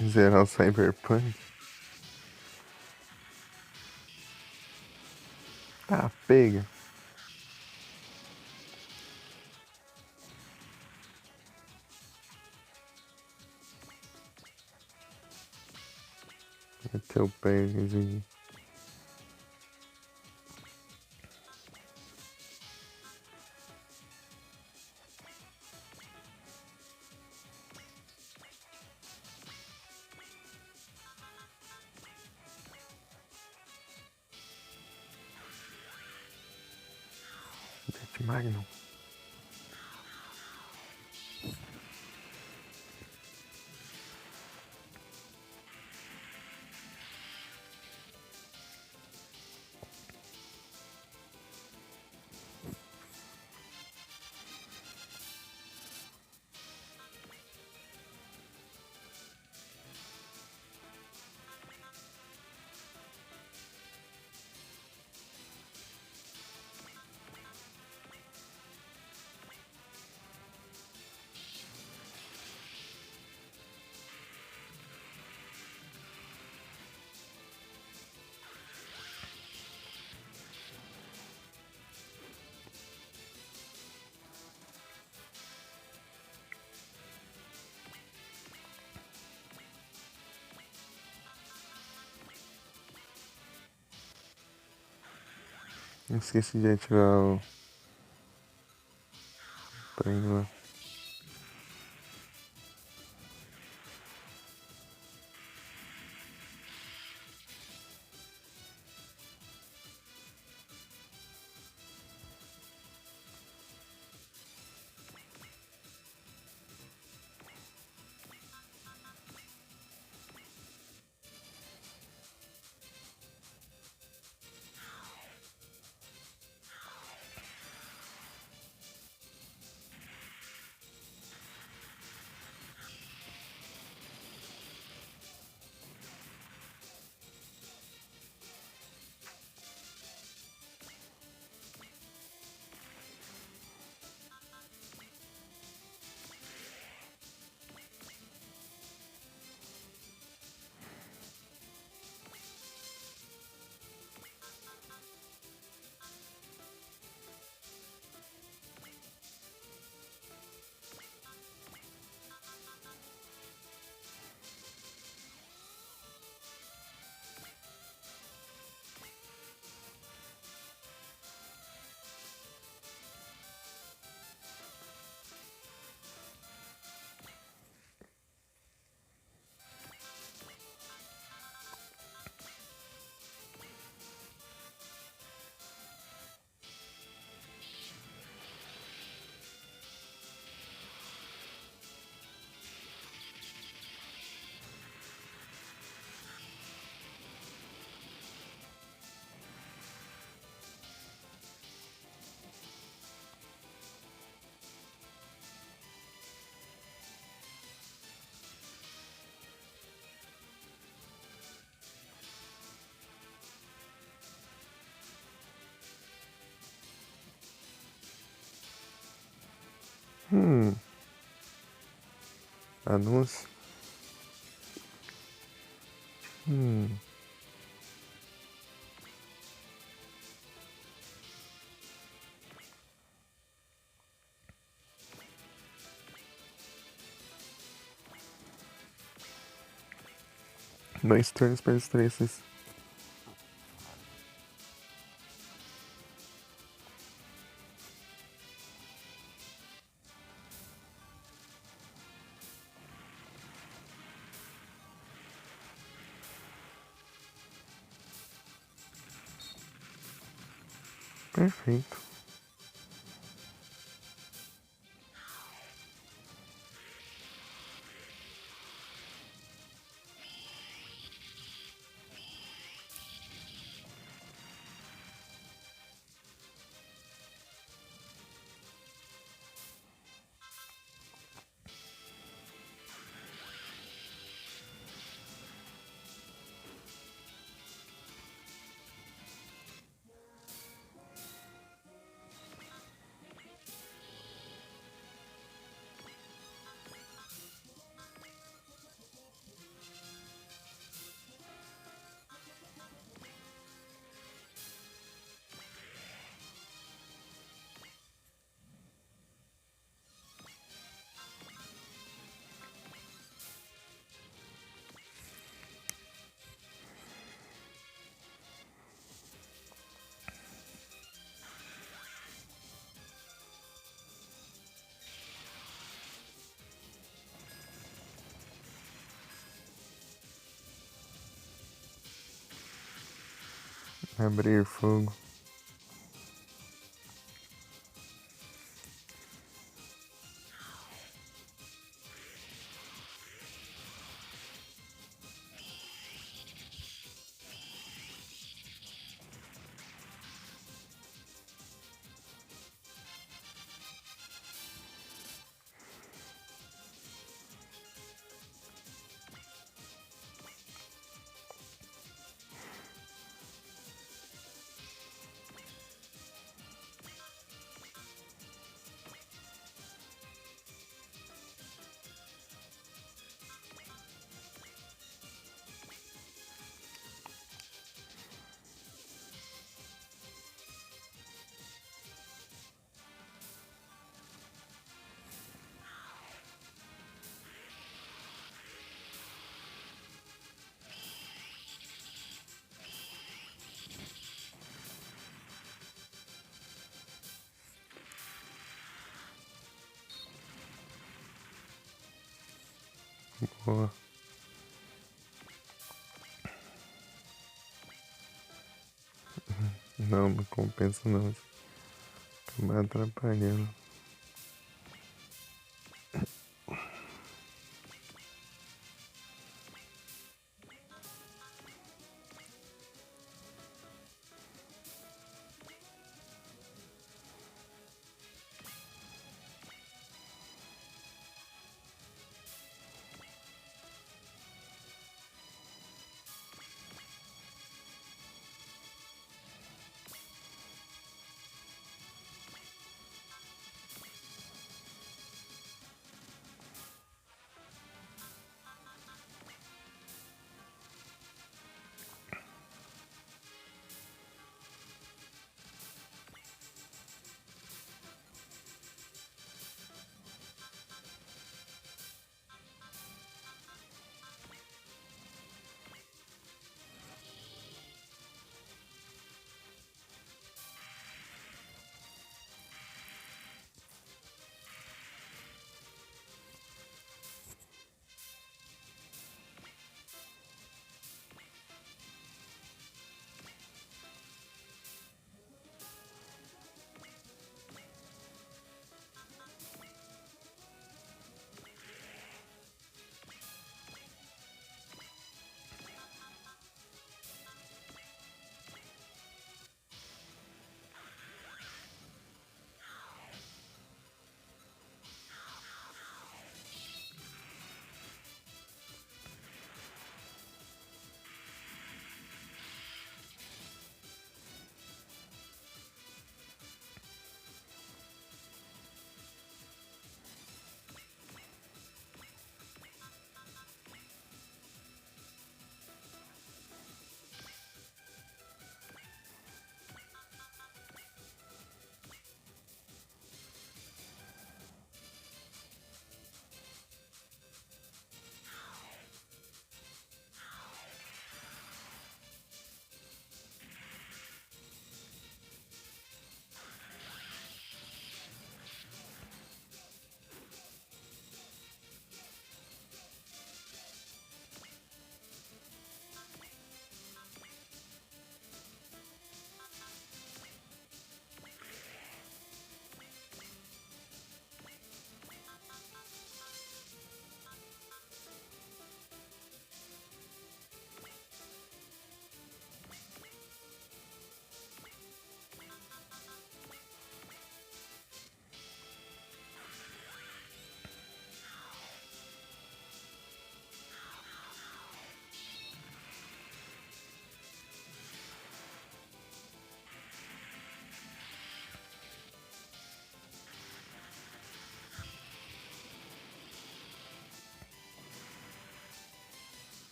Zerar o Cyberpunk. Tá, pega. Até eu pego isso aqui. Jet Magnum. Esqueci de ativar o trem lá. Hum. Anúncio. Hum. Dois turnos para os três. Perfeito. Abrir fogo. Boa. Não, não compensa não. Acaba atrapalhando.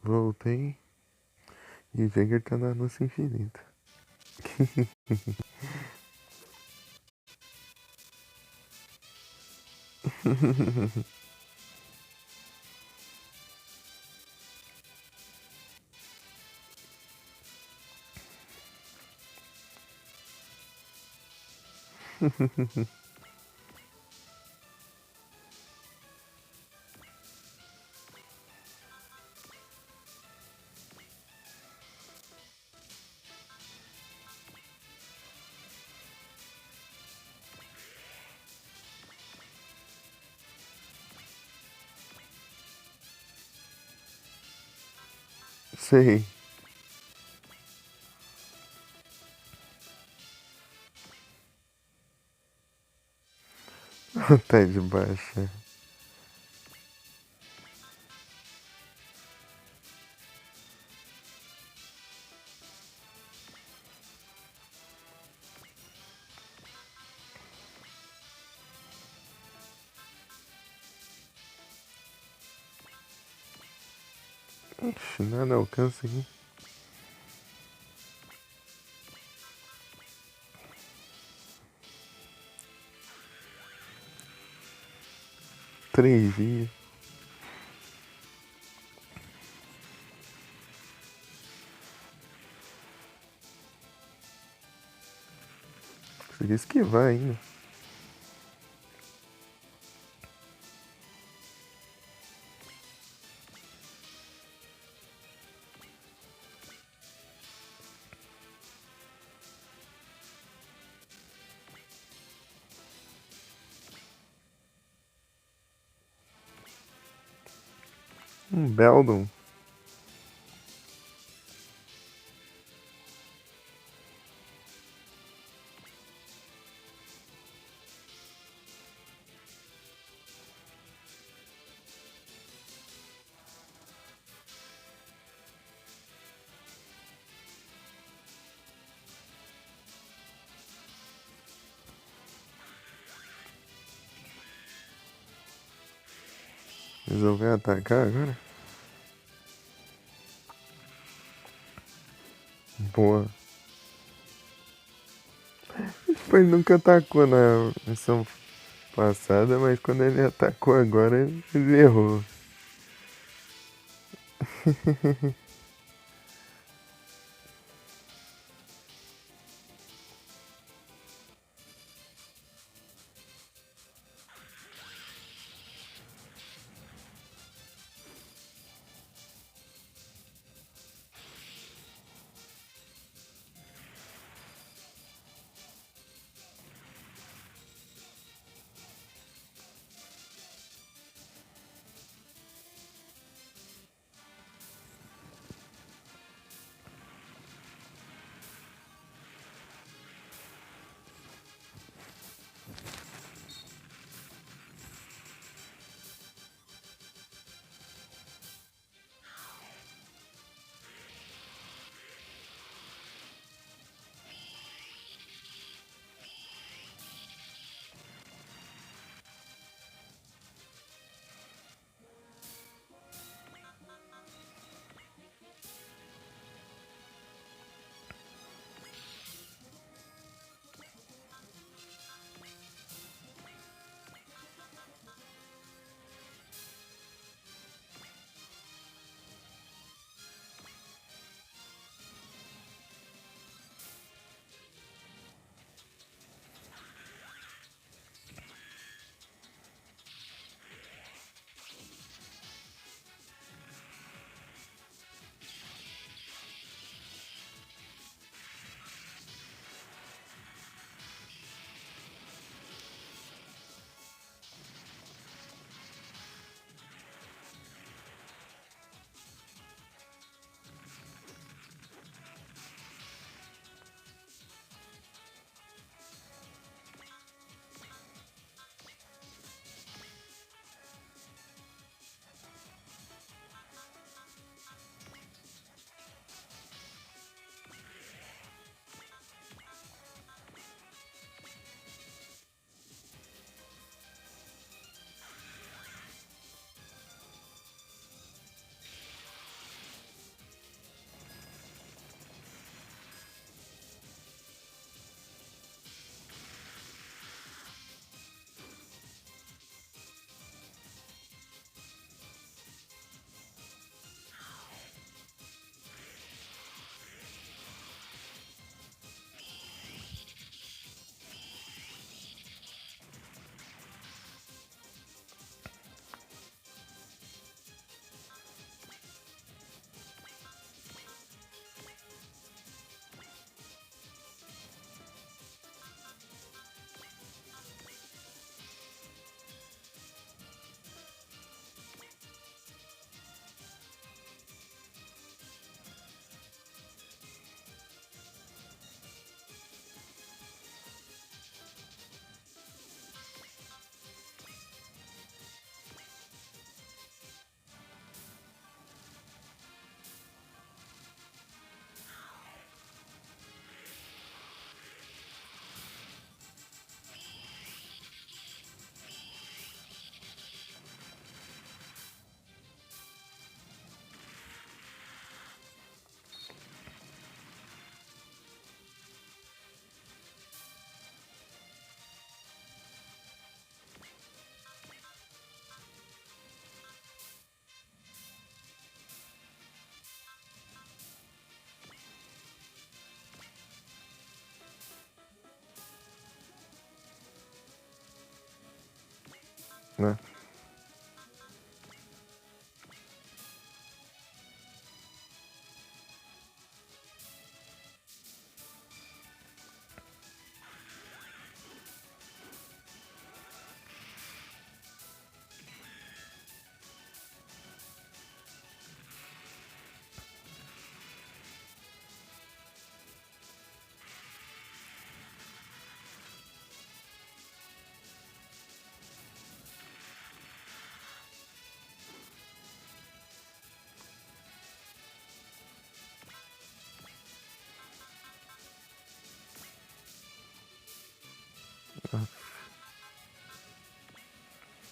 Voltei e o Jagger tá no anúncio infinito. Sei. Tá de baixa. Ixi, nada alcança aqui. Três dias. Consegui esquivar ainda. Beldon. Resolveu atacar agora? Boa. Tipo, ele nunca atacou na missão passada, mas quando ele atacou agora, ele errou. né?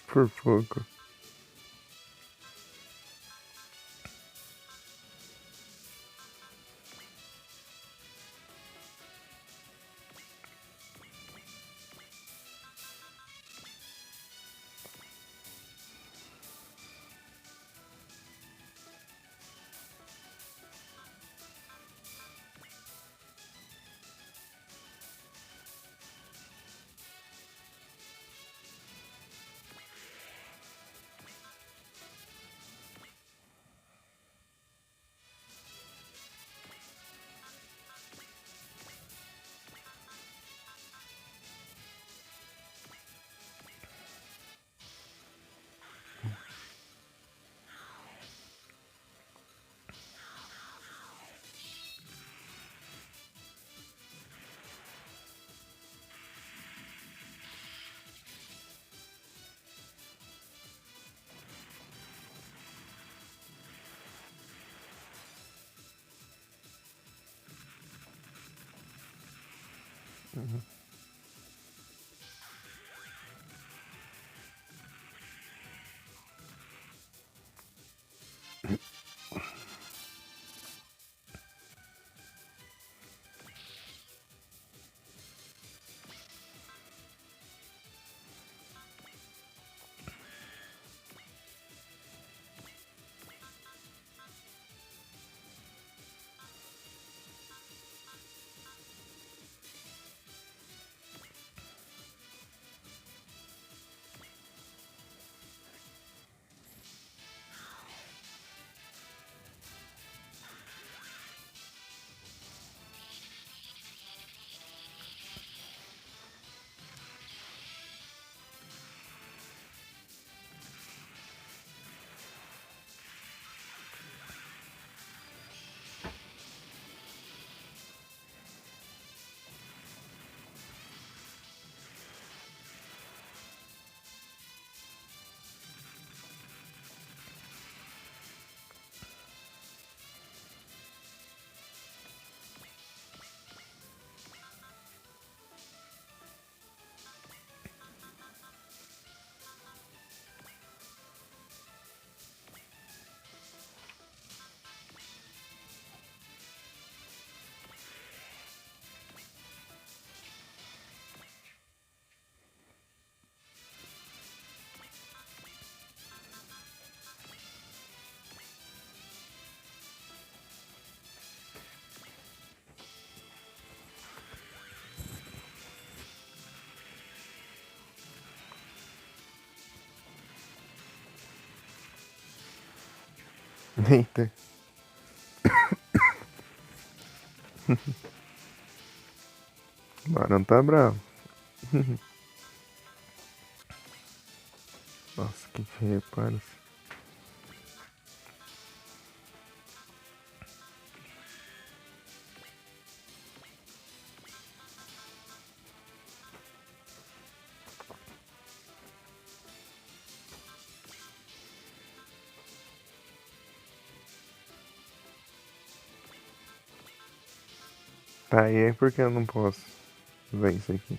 Por pouco. Eita. O Barão tá bravo. Nossa, que reparos. Tá, e aí por que eu não posso ver isso aqui?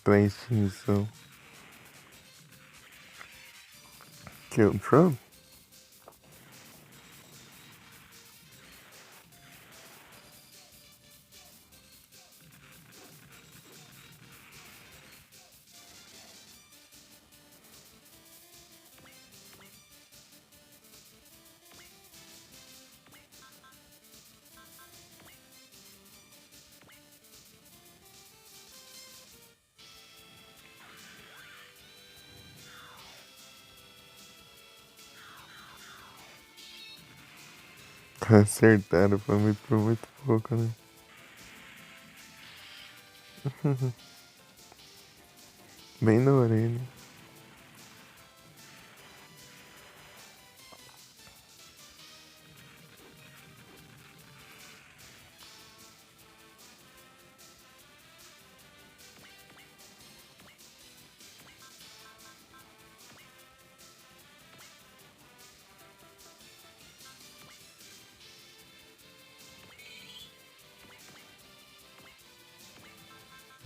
Pra extinção. Que o Trump? Acertaram por muito pouco, né? Bem na orelha.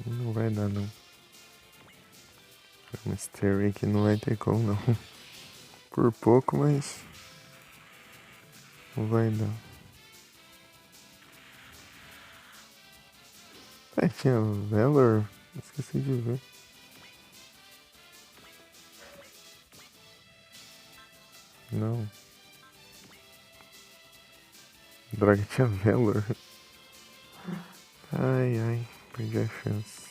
Não vai dar, não. O Mystery Rick não vai ter como, não. Por pouco, mas não vai dar. Tinha Valor. Esqueci de ver. Não. Droga, tinha Valor. Ai, ai. Perdi a chance.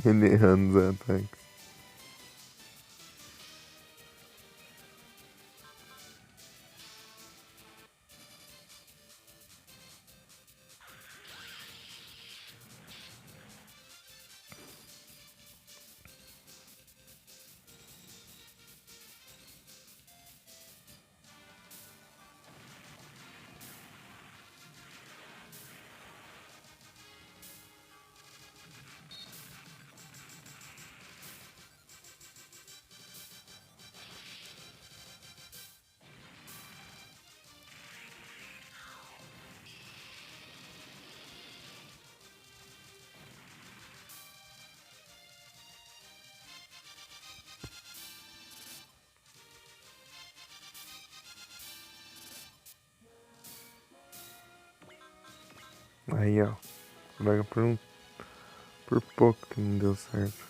Ele errando os ataques. Aí, ó. Droga por pouco que não deu certo.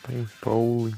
Tem pole.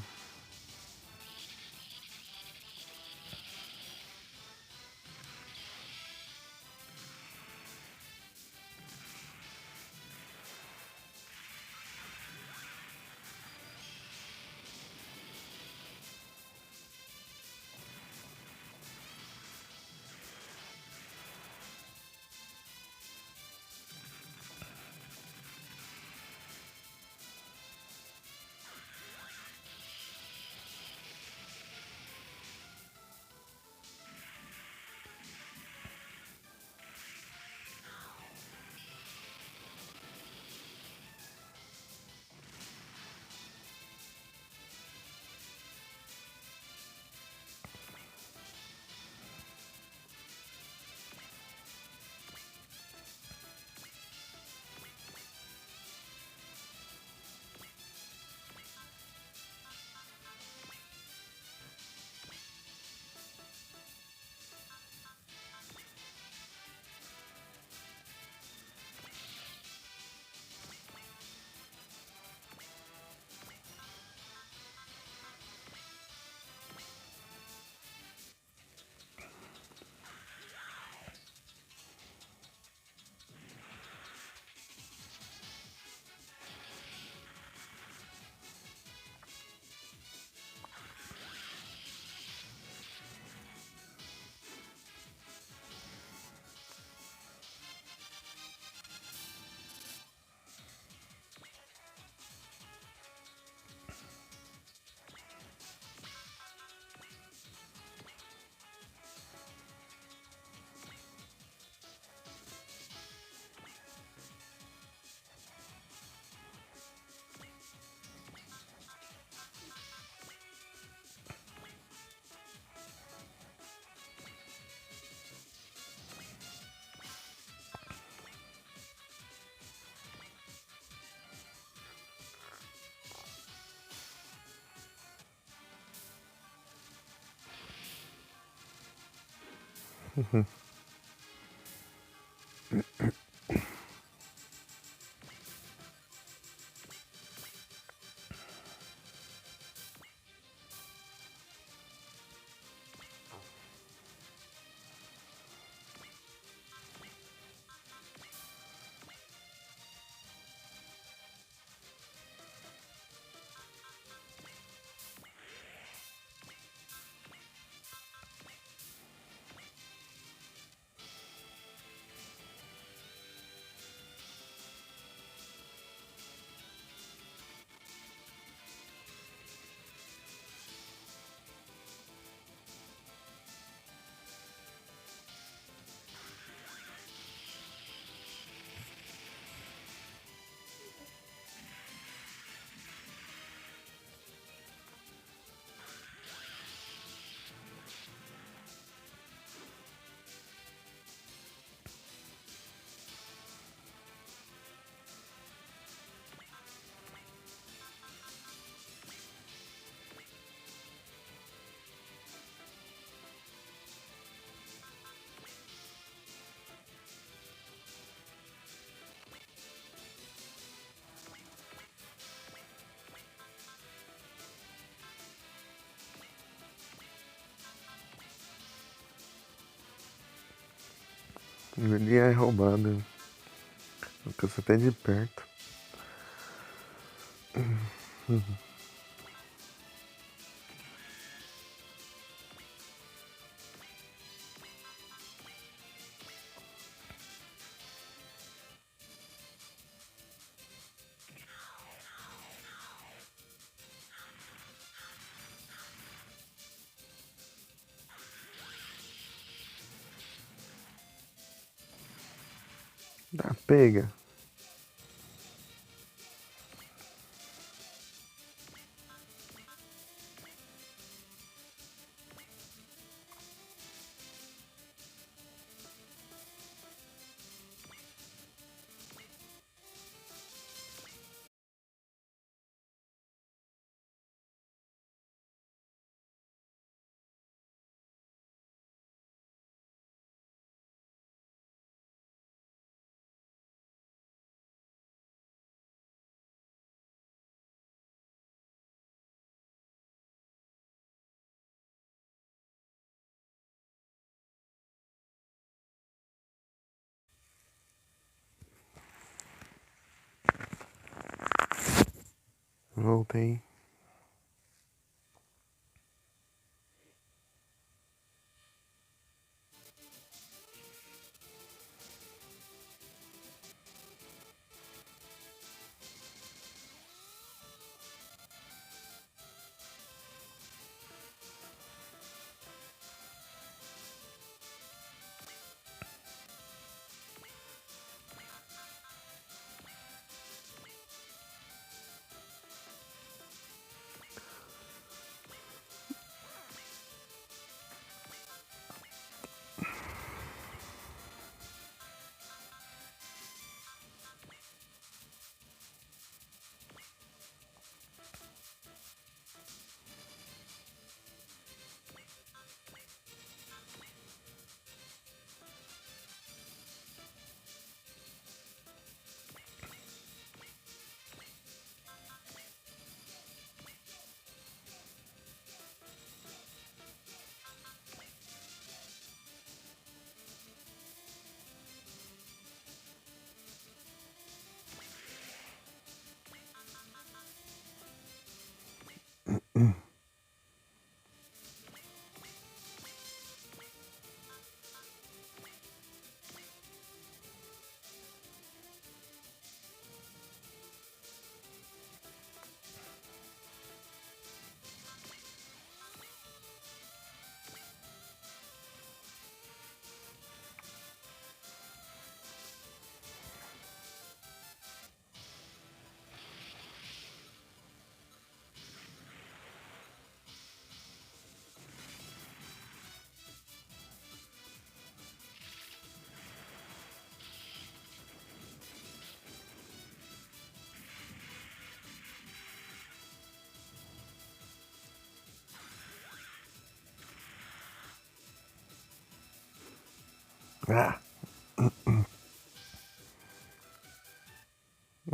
Ele é roubado. Alcança até de perto. Dá, pega. Voltei. Ah!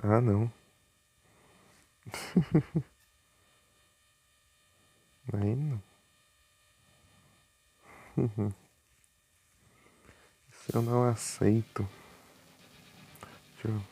Ah, não. Aí não. Isso eu não aceito. Deixa eu...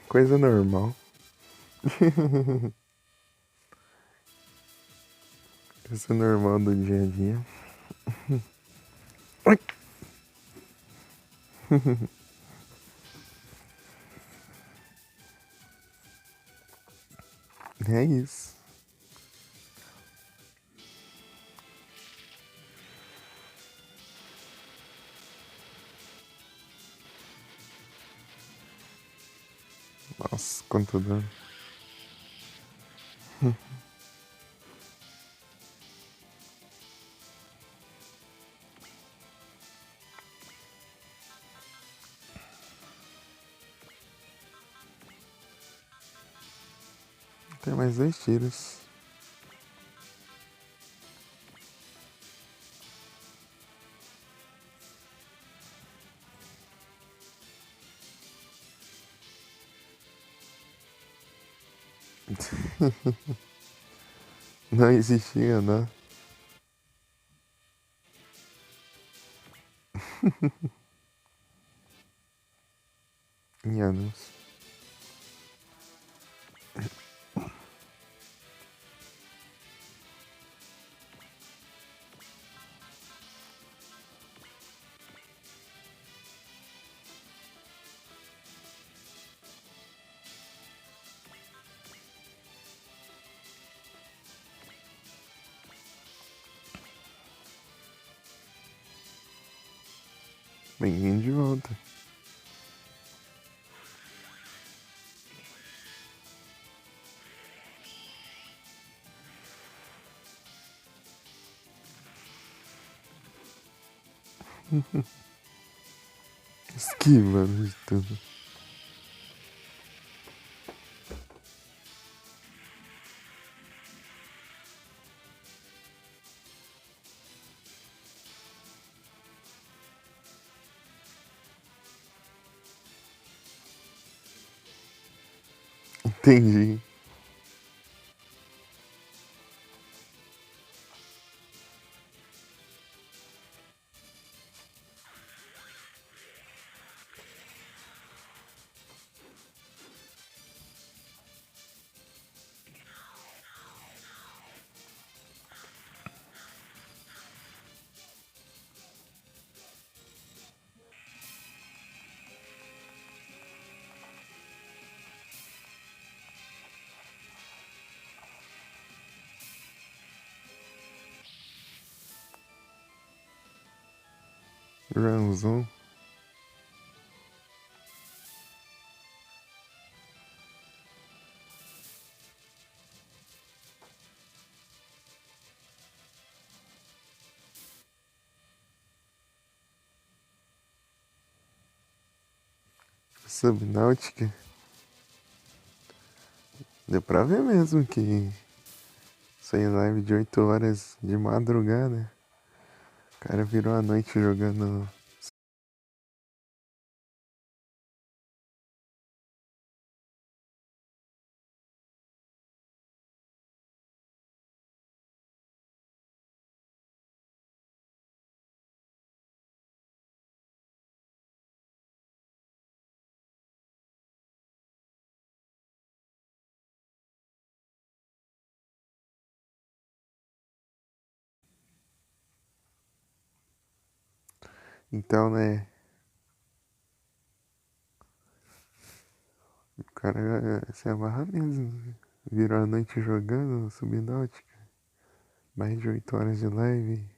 Coisa normal. Coisa normal do dia a dia. Ai! É isso. Nossa, quanto dano. Tem mais 2 tiros. Não existia, não. Em anos. Bem-vindo de volta. Esquivando de tudo. Entendi. Ranzão. Subnáutica. Deu pra ver mesmo que sem live de 8 horas de madrugada. O cara virou a noite jogando. Então, né? O cara se amarra mesmo. Virou a noite jogando Subnáutica. Mais de 8 horas de live.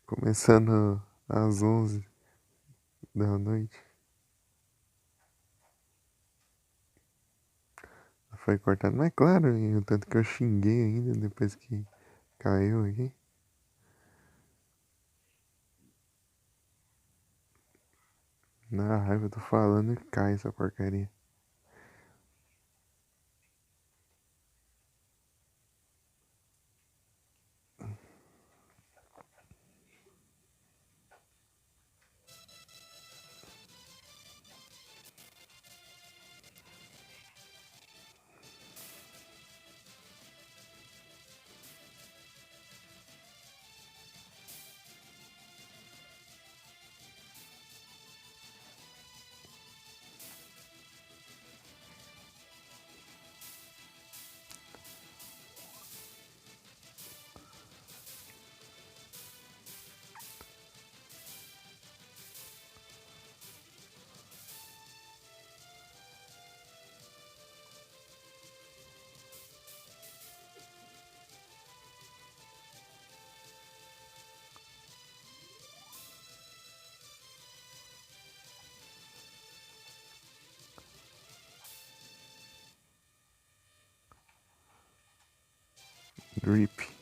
Começando às 11 da noite. Foi cortado. Mas claro, e o tanto que eu xinguei ainda depois que caiu aqui. Na raiva eu tô falando e cai essa porcaria. Drip.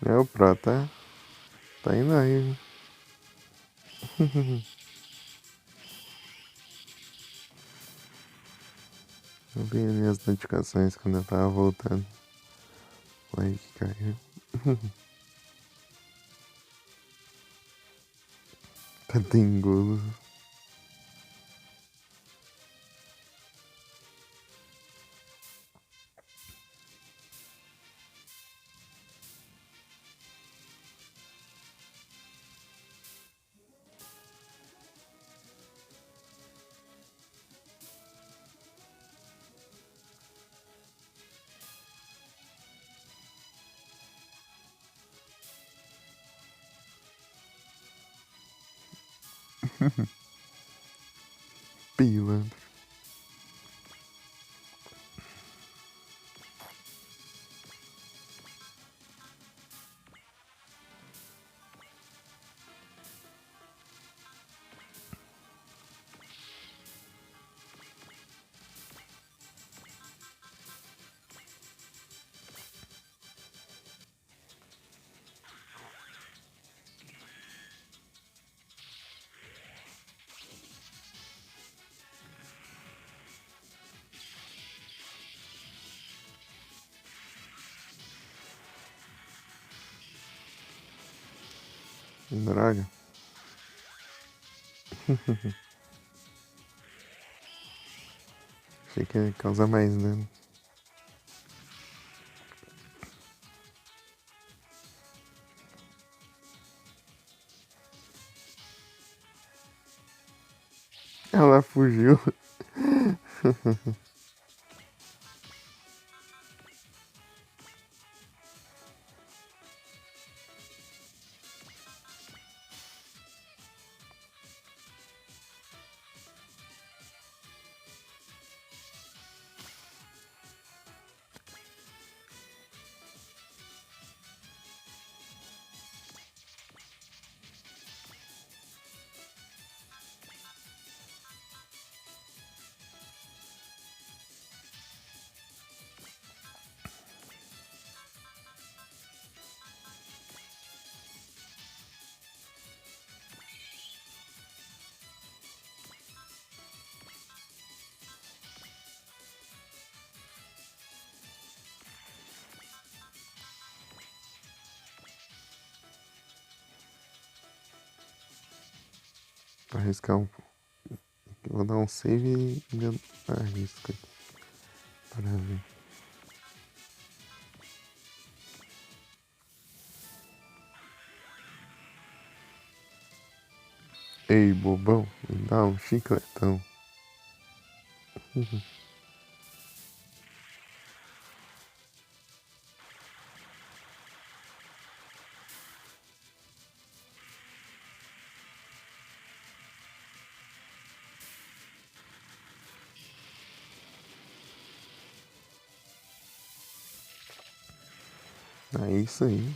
É, o Pro tá indo aí. Eu vi ali as notificações quando eu tava voltando. Foi que caiu. Tá engulo. Pilantra. Droga. Achei que ia causar mais dano. Ela fugiu. Vou arriscar um. Vou dar um save e ainda arrisco aqui. Para ver. Ei, bobão, me dá um chicletão. É isso aí.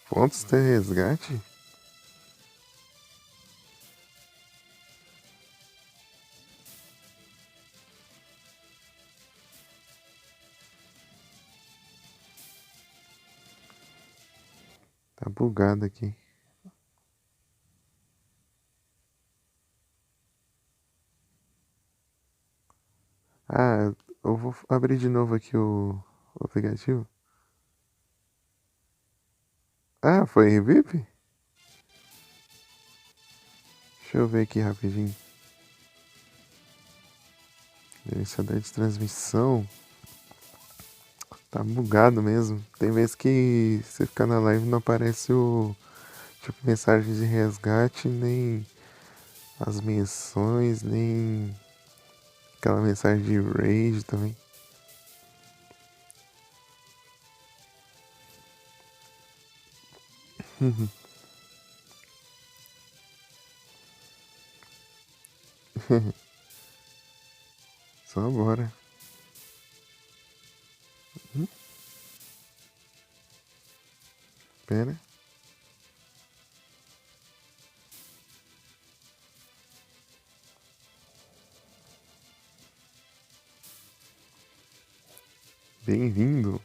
Pontos de resgate? Tá bugado aqui. Eu vou abrir de novo aqui o aplicativo. Ah, foi Revip? Deixa eu ver aqui rapidinho. Gerenciador de transmissão. Tá bugado mesmo. Tem vezes que você ficar na live não aparece o tipo mensagem de resgate, nem as menções, nem aquela mensagem de raid também. Só agora. Pera. Bem-vindo.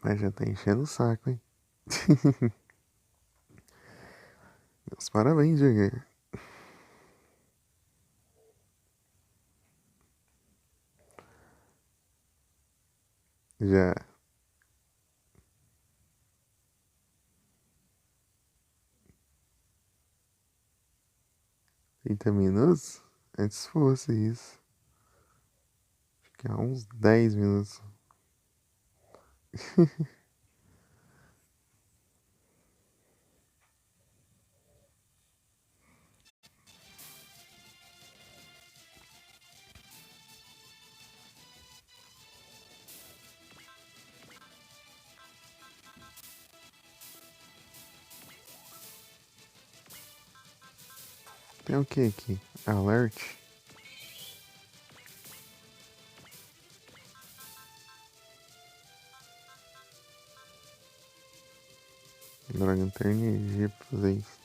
Mas já tá enchendo o saco, hein? Meus parabéns, Diego. Já 30 minutos? Antes fosse isso. Acho que há uns 10 minutos. Tem o que aqui? Alert? Droga, não tem energia pra fazer isso.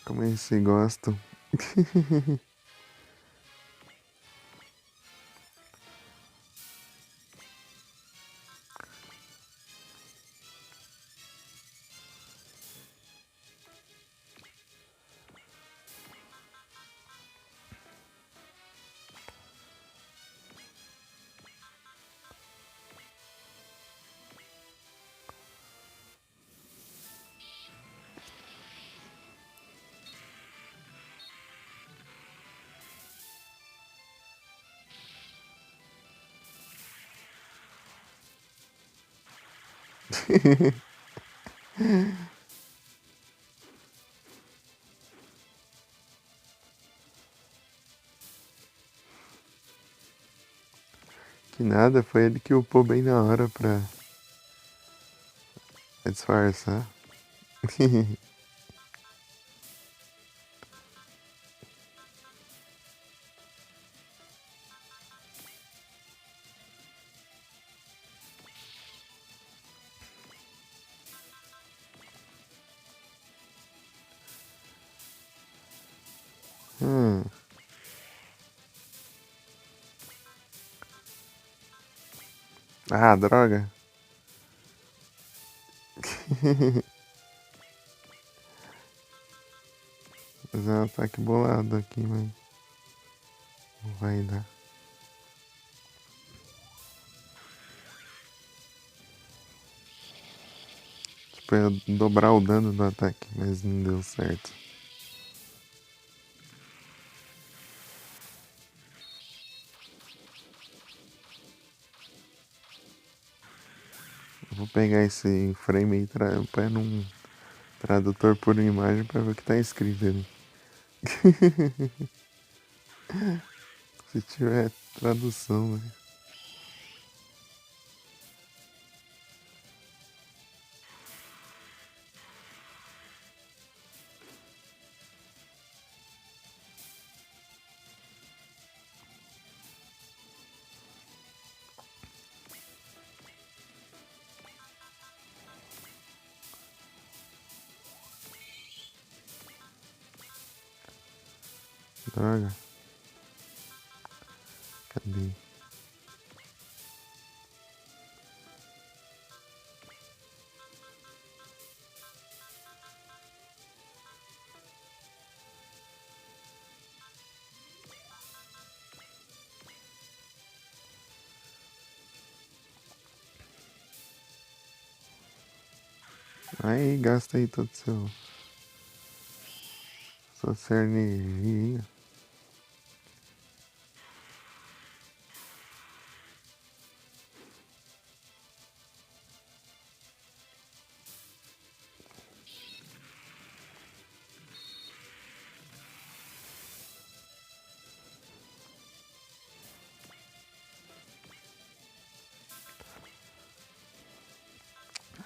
Como é que você gosta? Que nada, foi ele que upou bem na hora pra disfarçar. Hum. Ah, droga. Fazer um ataque bolado aqui, mas não vai dar. Tipo, eu ia dobrar o dano do ataque, mas não deu certo. Eu vou pegar esse frame e pôr num tradutor por imagem pra ver o que tá escrito ali. Se tiver tradução, né? Droga. Cadê? Aí, gasta aí todo sua energia.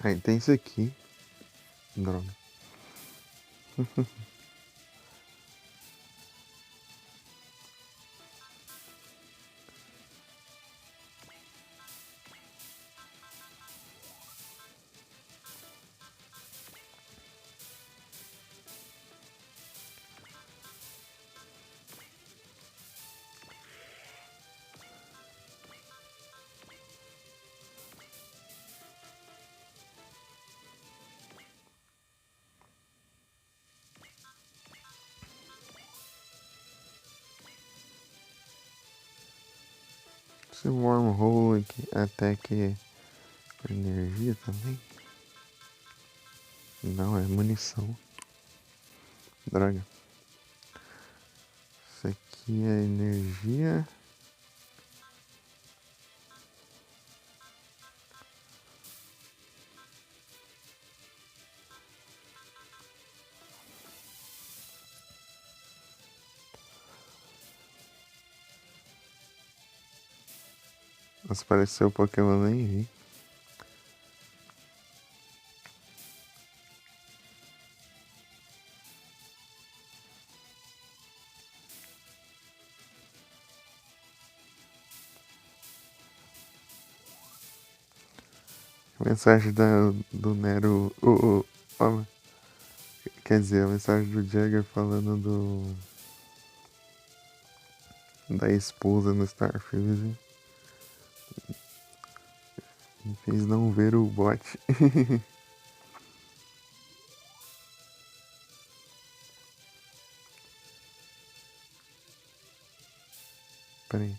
Aí tem isso aqui. Droga. Esse wormhole aqui, até que é energia também? Não, é munição. Droga. Isso aqui é energia. Nossa, apareceu o Pokémon, nem vi. Mensagem do Nero. Ó, Quer dizer, a mensagem do Jagger falando da esposa no Starfield me fez não ver o bot. Peraí.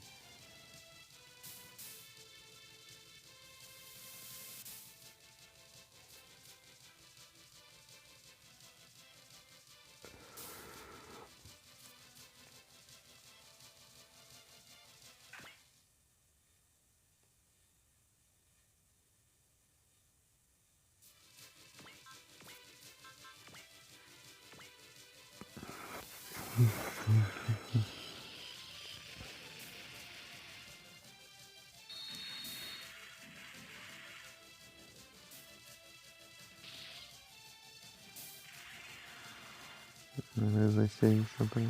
Mas vai ser isso pra...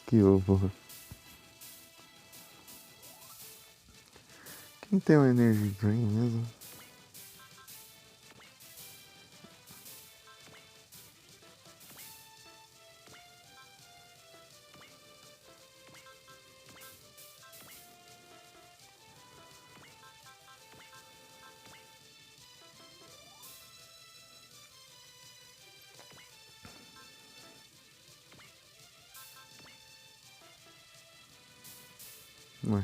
Que ovo. Quem tem o Energy Drain mesmo? Ué.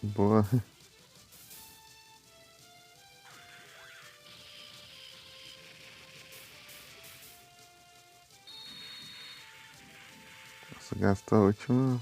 Boa. Nossa, gastou a última.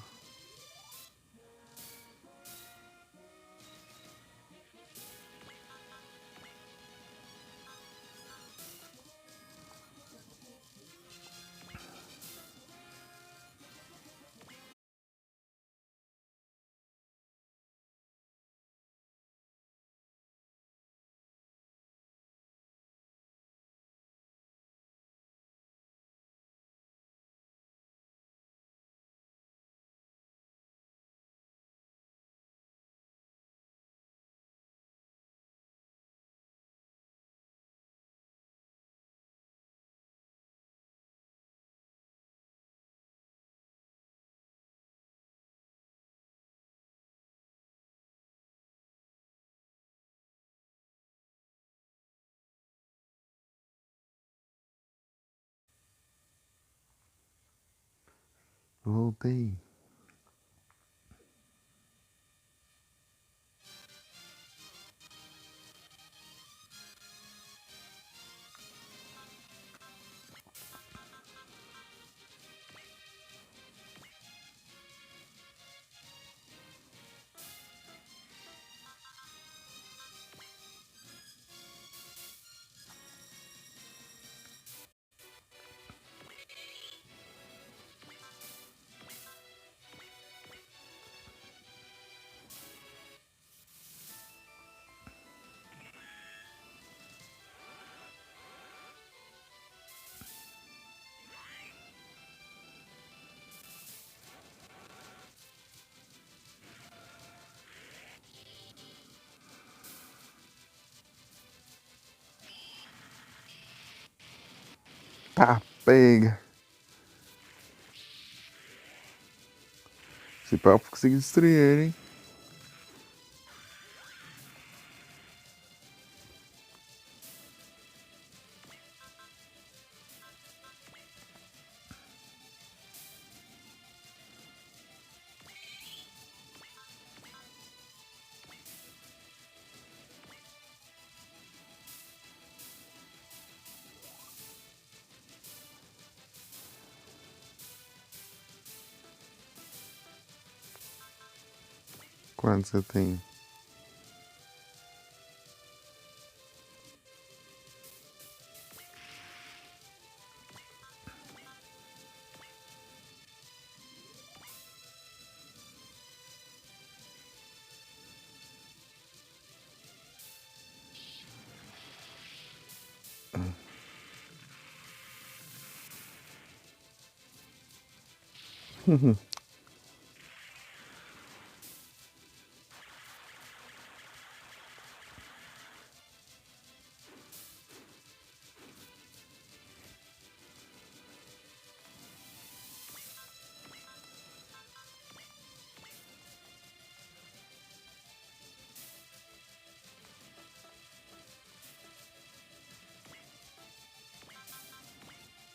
Voltei. Tá, pega. Esse papo consegui destruir ele, hein? Quantos você tem?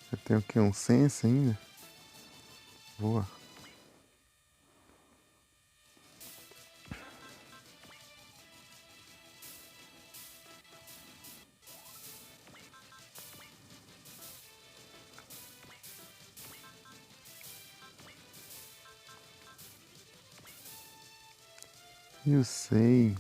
Você tem o que? Um sense ainda? Boa. Eu sei.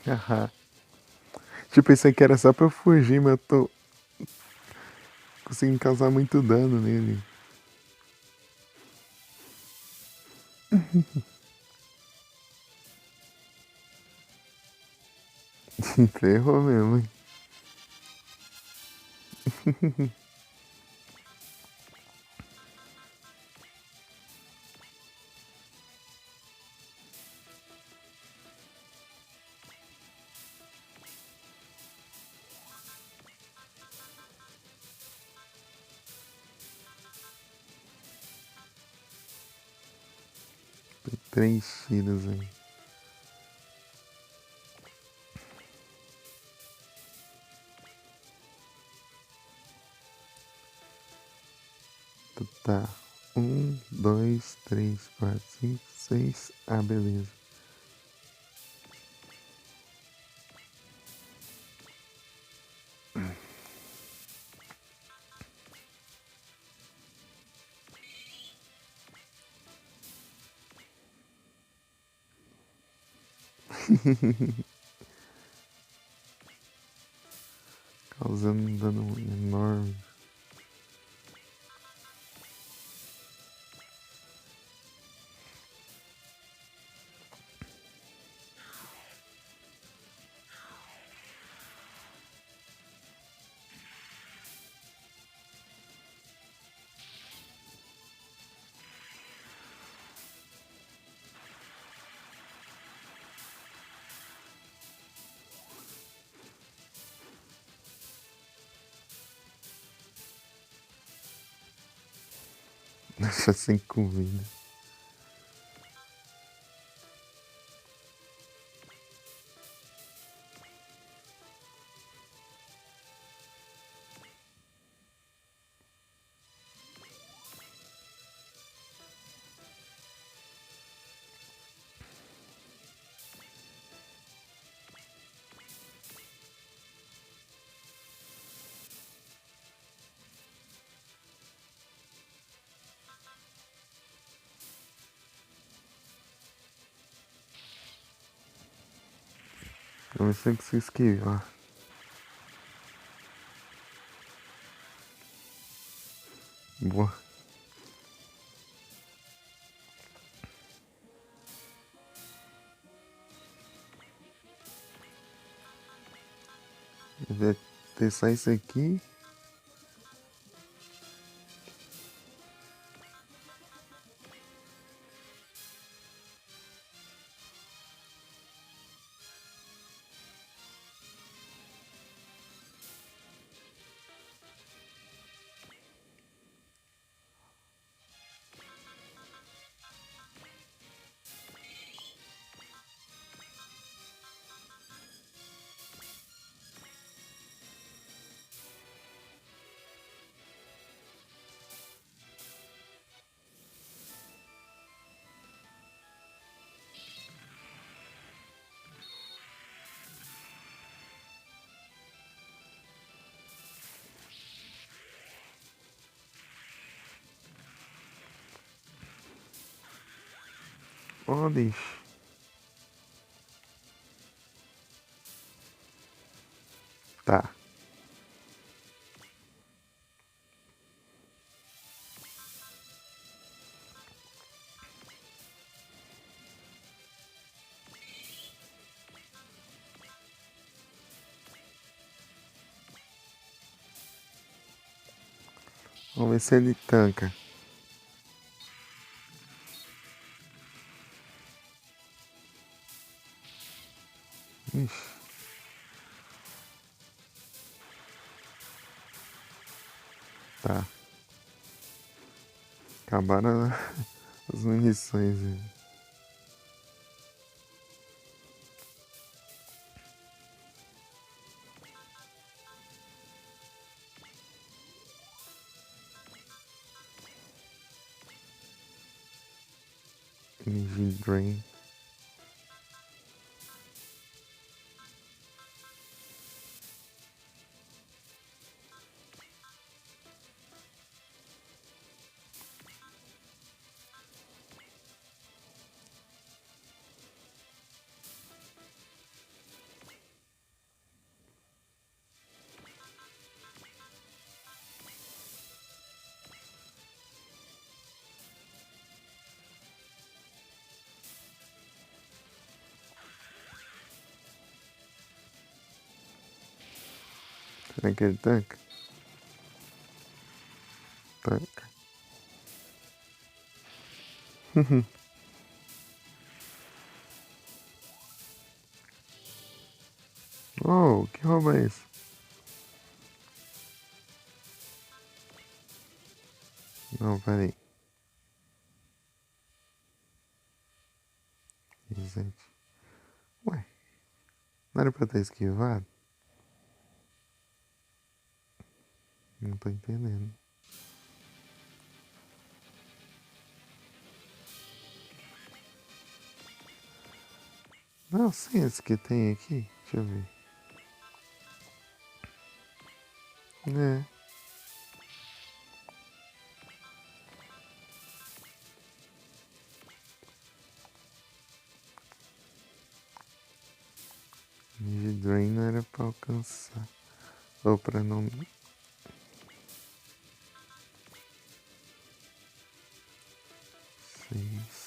Haha. Tipo, pensei que era só pra eu fugir, mas eu tô conseguindo causar muito dano nele. Ferrou mesmo, hein? 3 tiros aí. Tá. 1, 2, 3, 4, 5, 6. Ah, beleza. Causando um dano enorme. Deixa 5 vidas. Vamos ver se eu consigo esquivar. Boa. Deve ter só isso aqui. Ó, bicho. Tá. Vamos ver se ele tanca. Ixi. Tá. Acabaram as munições. Energy Drain. Será que ele tanca? Tanca. Oh, que roubo é esse? Não, peraí. Reset. Ué, não era pra ter esquivado? Não tô entendendo. Não, sim, esse que tem aqui. Deixa eu ver. É. Energy Drain não era pra alcançar. Ou pra não. Seis.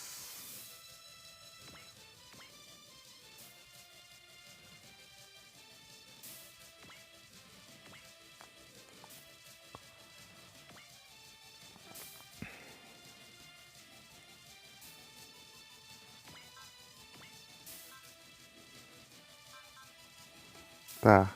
Tá.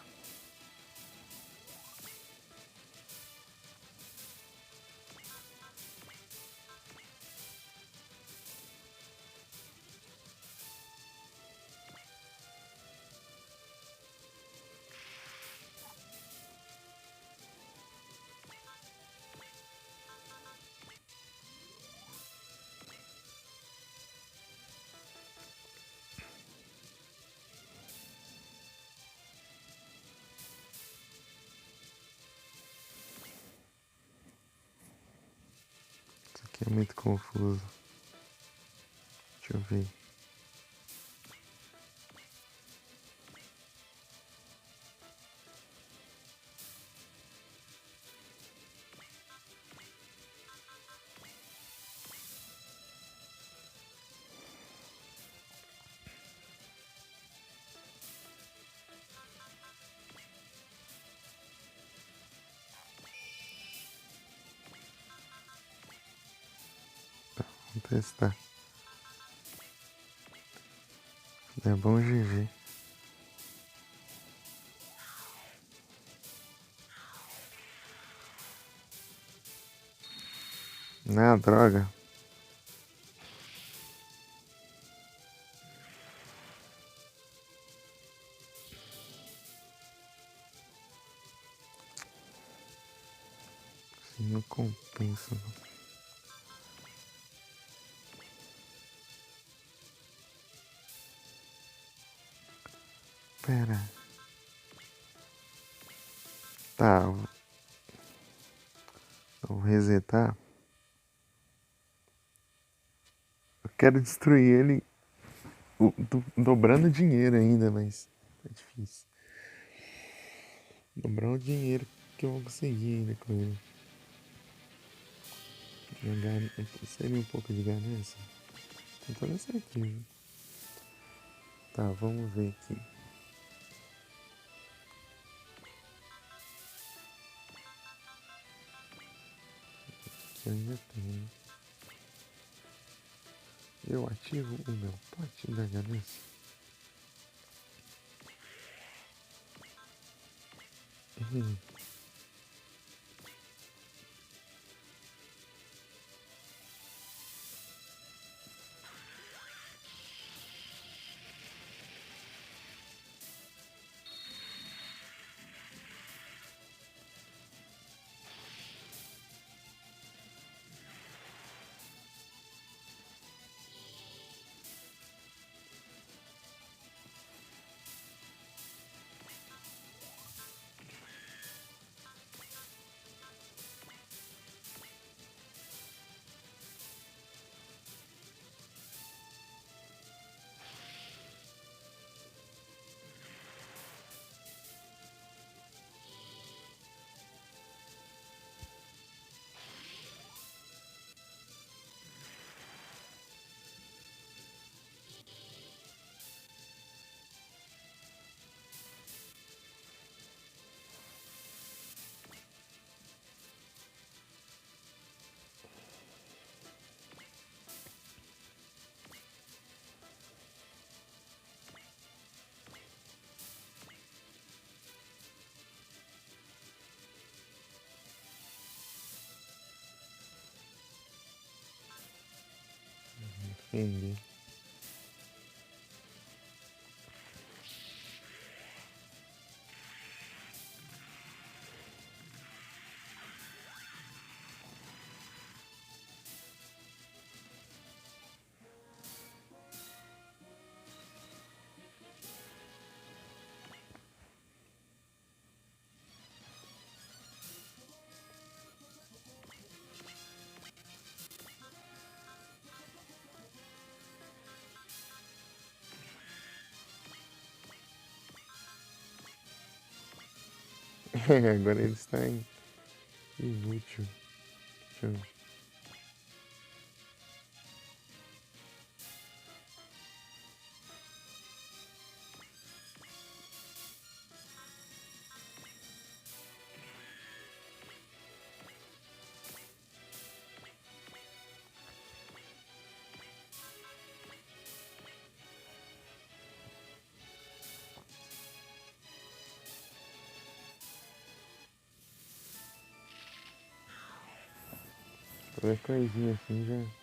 Isso aqui é muito confuso. Deixa eu ver. testar. É bom GG. Ah, droga. Assim não compensa, não. Pera. Tá, vou resetar. Eu quero destruir ele dobrando dinheiro ainda, mas é difícil. Dobrar o dinheiro que eu vou conseguir ainda com ele. Seria um pouco de ganância? Com toda certeza. Tá, vamos ver aqui. Que eu ainda tenho. Eu ativo o meu pote da ganância. Entendi. Agora ele está inútil. Deixa eu... Qualquer coisinha assim já.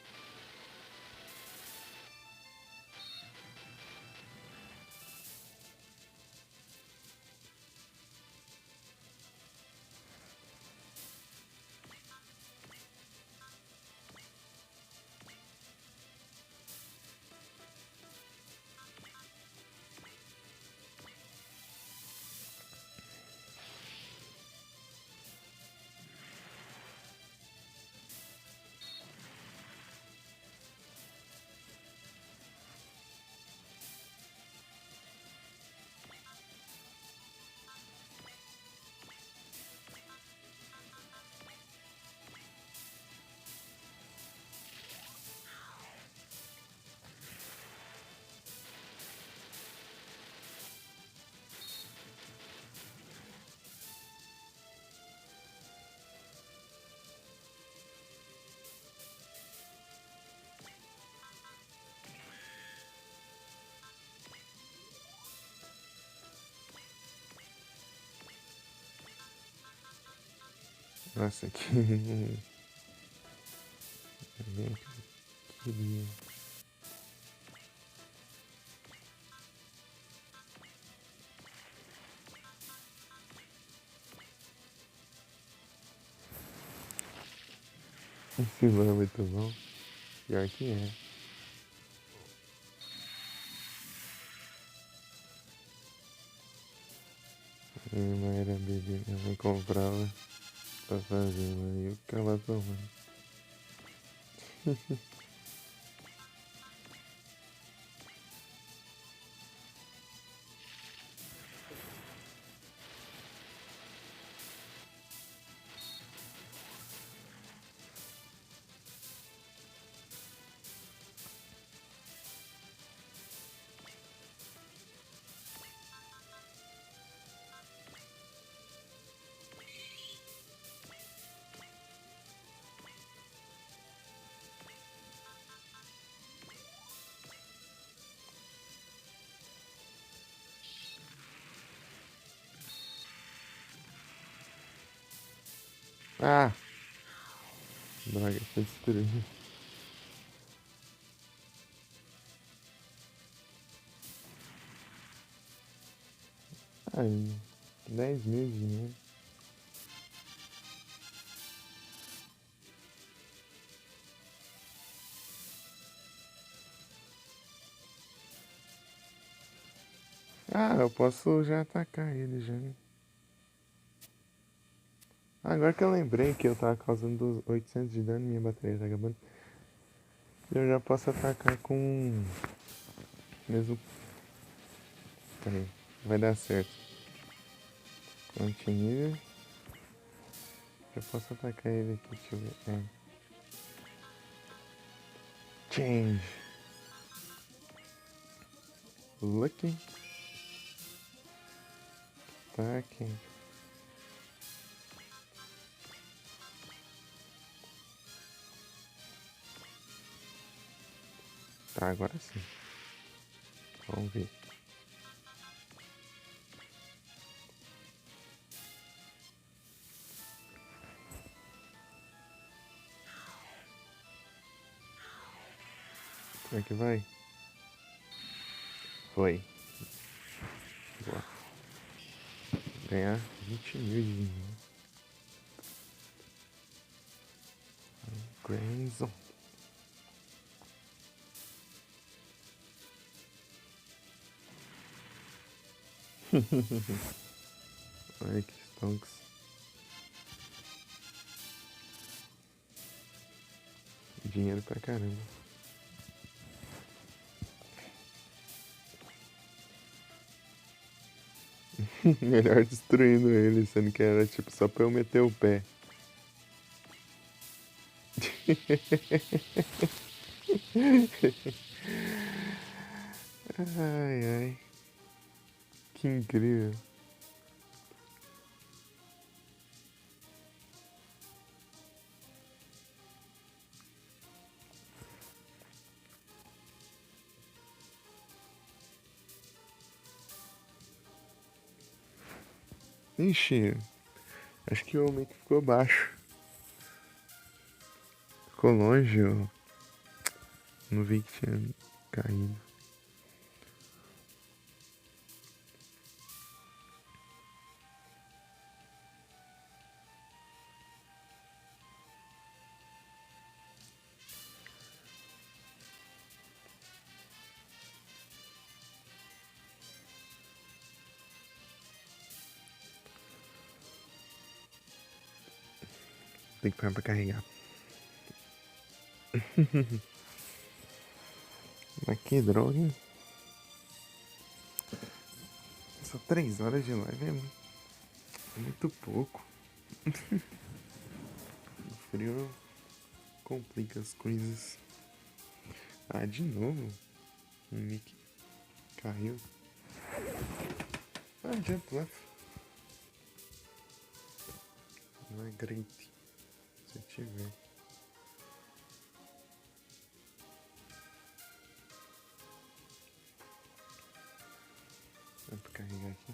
Nossa, que... Eu queria... Esse não é muito bom. Pior que é. Minha irmã era bebê, minha mãe comprava pra fazer, mas eu ficava tomando. Ah! Droga, foi destruído. Aí, 10 mil de dinheiro. Ah, eu posso já atacar ele já, né? Agora que eu lembrei que eu tava causando 800 de dano e minha bateria tá acabando. Eu já posso atacar com... Mesmo... Peraí, vai dar certo. Continue. Já posso atacar ele aqui, deixa eu ver. É. Change. Lucky. Ataque. Tá, agora sim. Vamos ver. Como é que vai? Foi. Boa. Ganhar 20 mil de dinheiro. Grayson. Olha que stonks. Dinheiro pra caramba. Melhor destruindo ele, sendo que era tipo só pra eu meter o pé. Ai, ai. Que incrível. Ixi, acho que o Make ficou baixo. Ficou longe, eu não vi que tinha caído. Tem que parar pra carregar. Mas que droga, hein? Só 3 horas de live é muito pouco. O frio complica as coisas. Ah, de novo? O Mickey caiu. Ah, jump left. Não é great. Se tiver. Dá pra carregar aqui.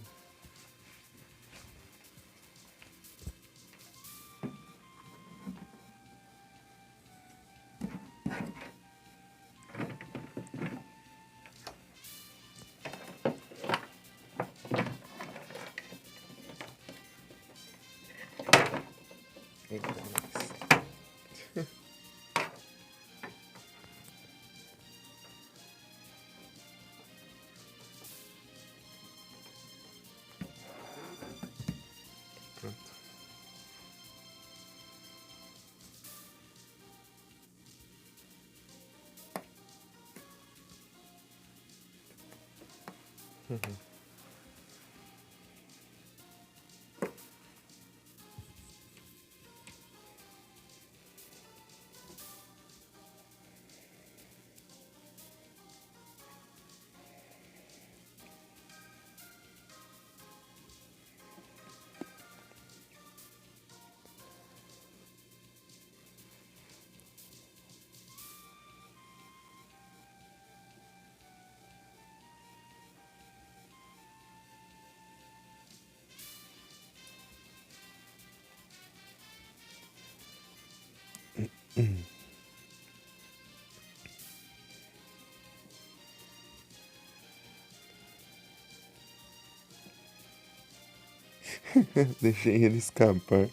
Deixei ele escapar.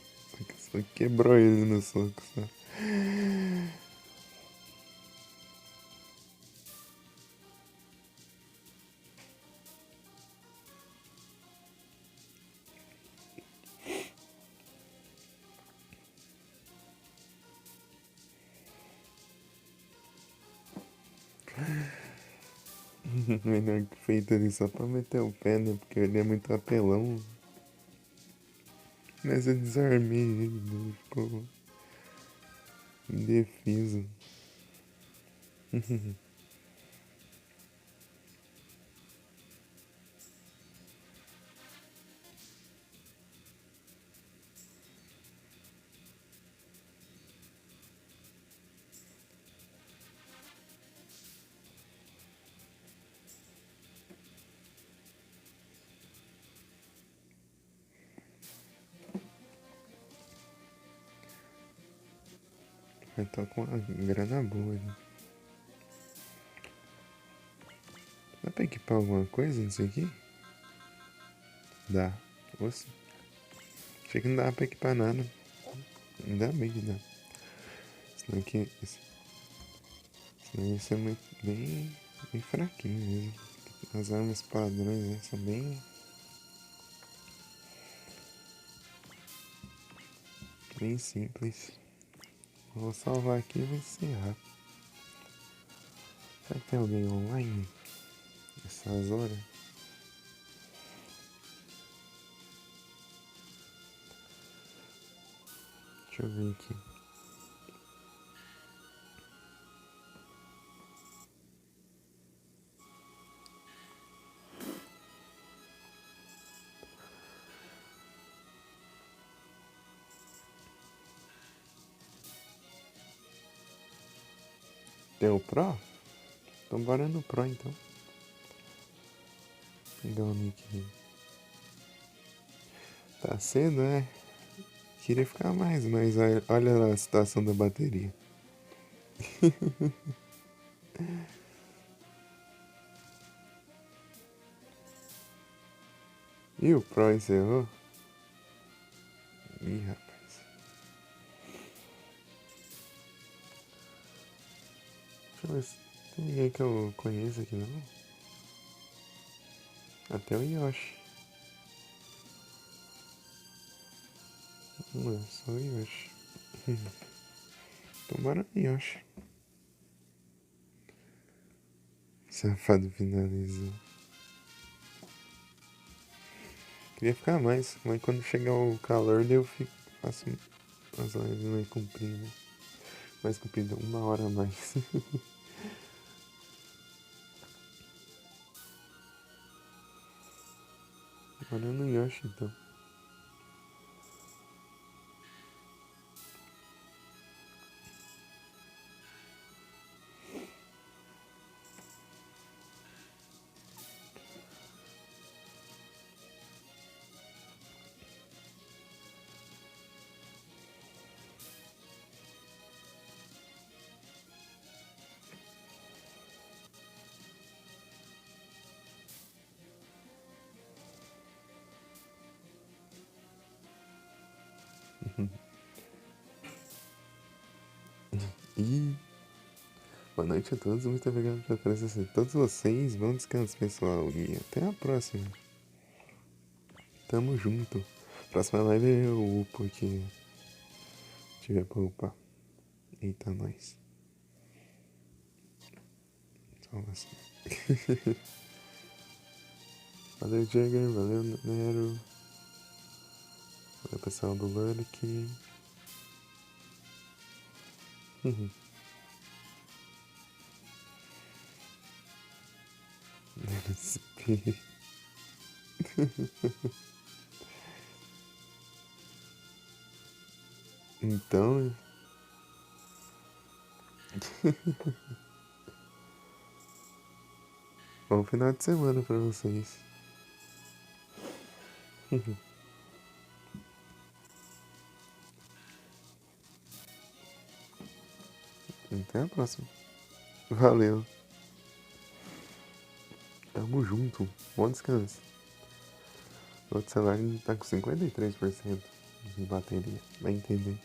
Só quebrou ele no soco, só. Melhor que feito ali só pra meter o pé, né? Porque ele é muito apelão. Mas eu desarmei ele, né? Ele ficou indefeso. Mas tá com uma grana boa, né? Dá pra equipar alguma coisa nisso aqui? Dá. Nossa. Achei que não dava pra equipar nada. Ainda bem que dá. Senão aqui. Senão ia ser muito, bem fraquinho mesmo. As armas padrões, né? São bem simples. Vou salvar aqui e vou encerrar. Será que tem alguém online nessas horas? Deixa eu ver aqui. Tem o Pro? Então bora no Pro então. Pegar o nick dele. Tá cedo, né? Queria ficar mais, mas olha lá a situação da bateria. E o Pro encerrou? Ih, rapaz. Deixa eu ver se tem ninguém que eu conheço aqui não. Até o Yoshi. Não é só o Yoshi. Então bora no Yoshi. Safado finalizou. Queria ficar mais, mas quando chegar o calor daí eu faço as lives mais compridas. Mais comprida, 1 hora a mais. Bora no Yoshi então. E boa noite a todos, muito obrigado pela presença de todos vocês. Bom descanso, pessoal, e até a próxima. Tamo junto. Próxima live eu upo aqui. Tiver pra upar. Eita, nós. Salvação. Valeu, Jagger. Valeu, Nero. Valeu, pessoal do Lurk. Então, bom final de semana pra vocês. Até a próxima. Valeu. Tamo junto. Bom descanso. O outro celular tá com 53% de bateria. Vai entender.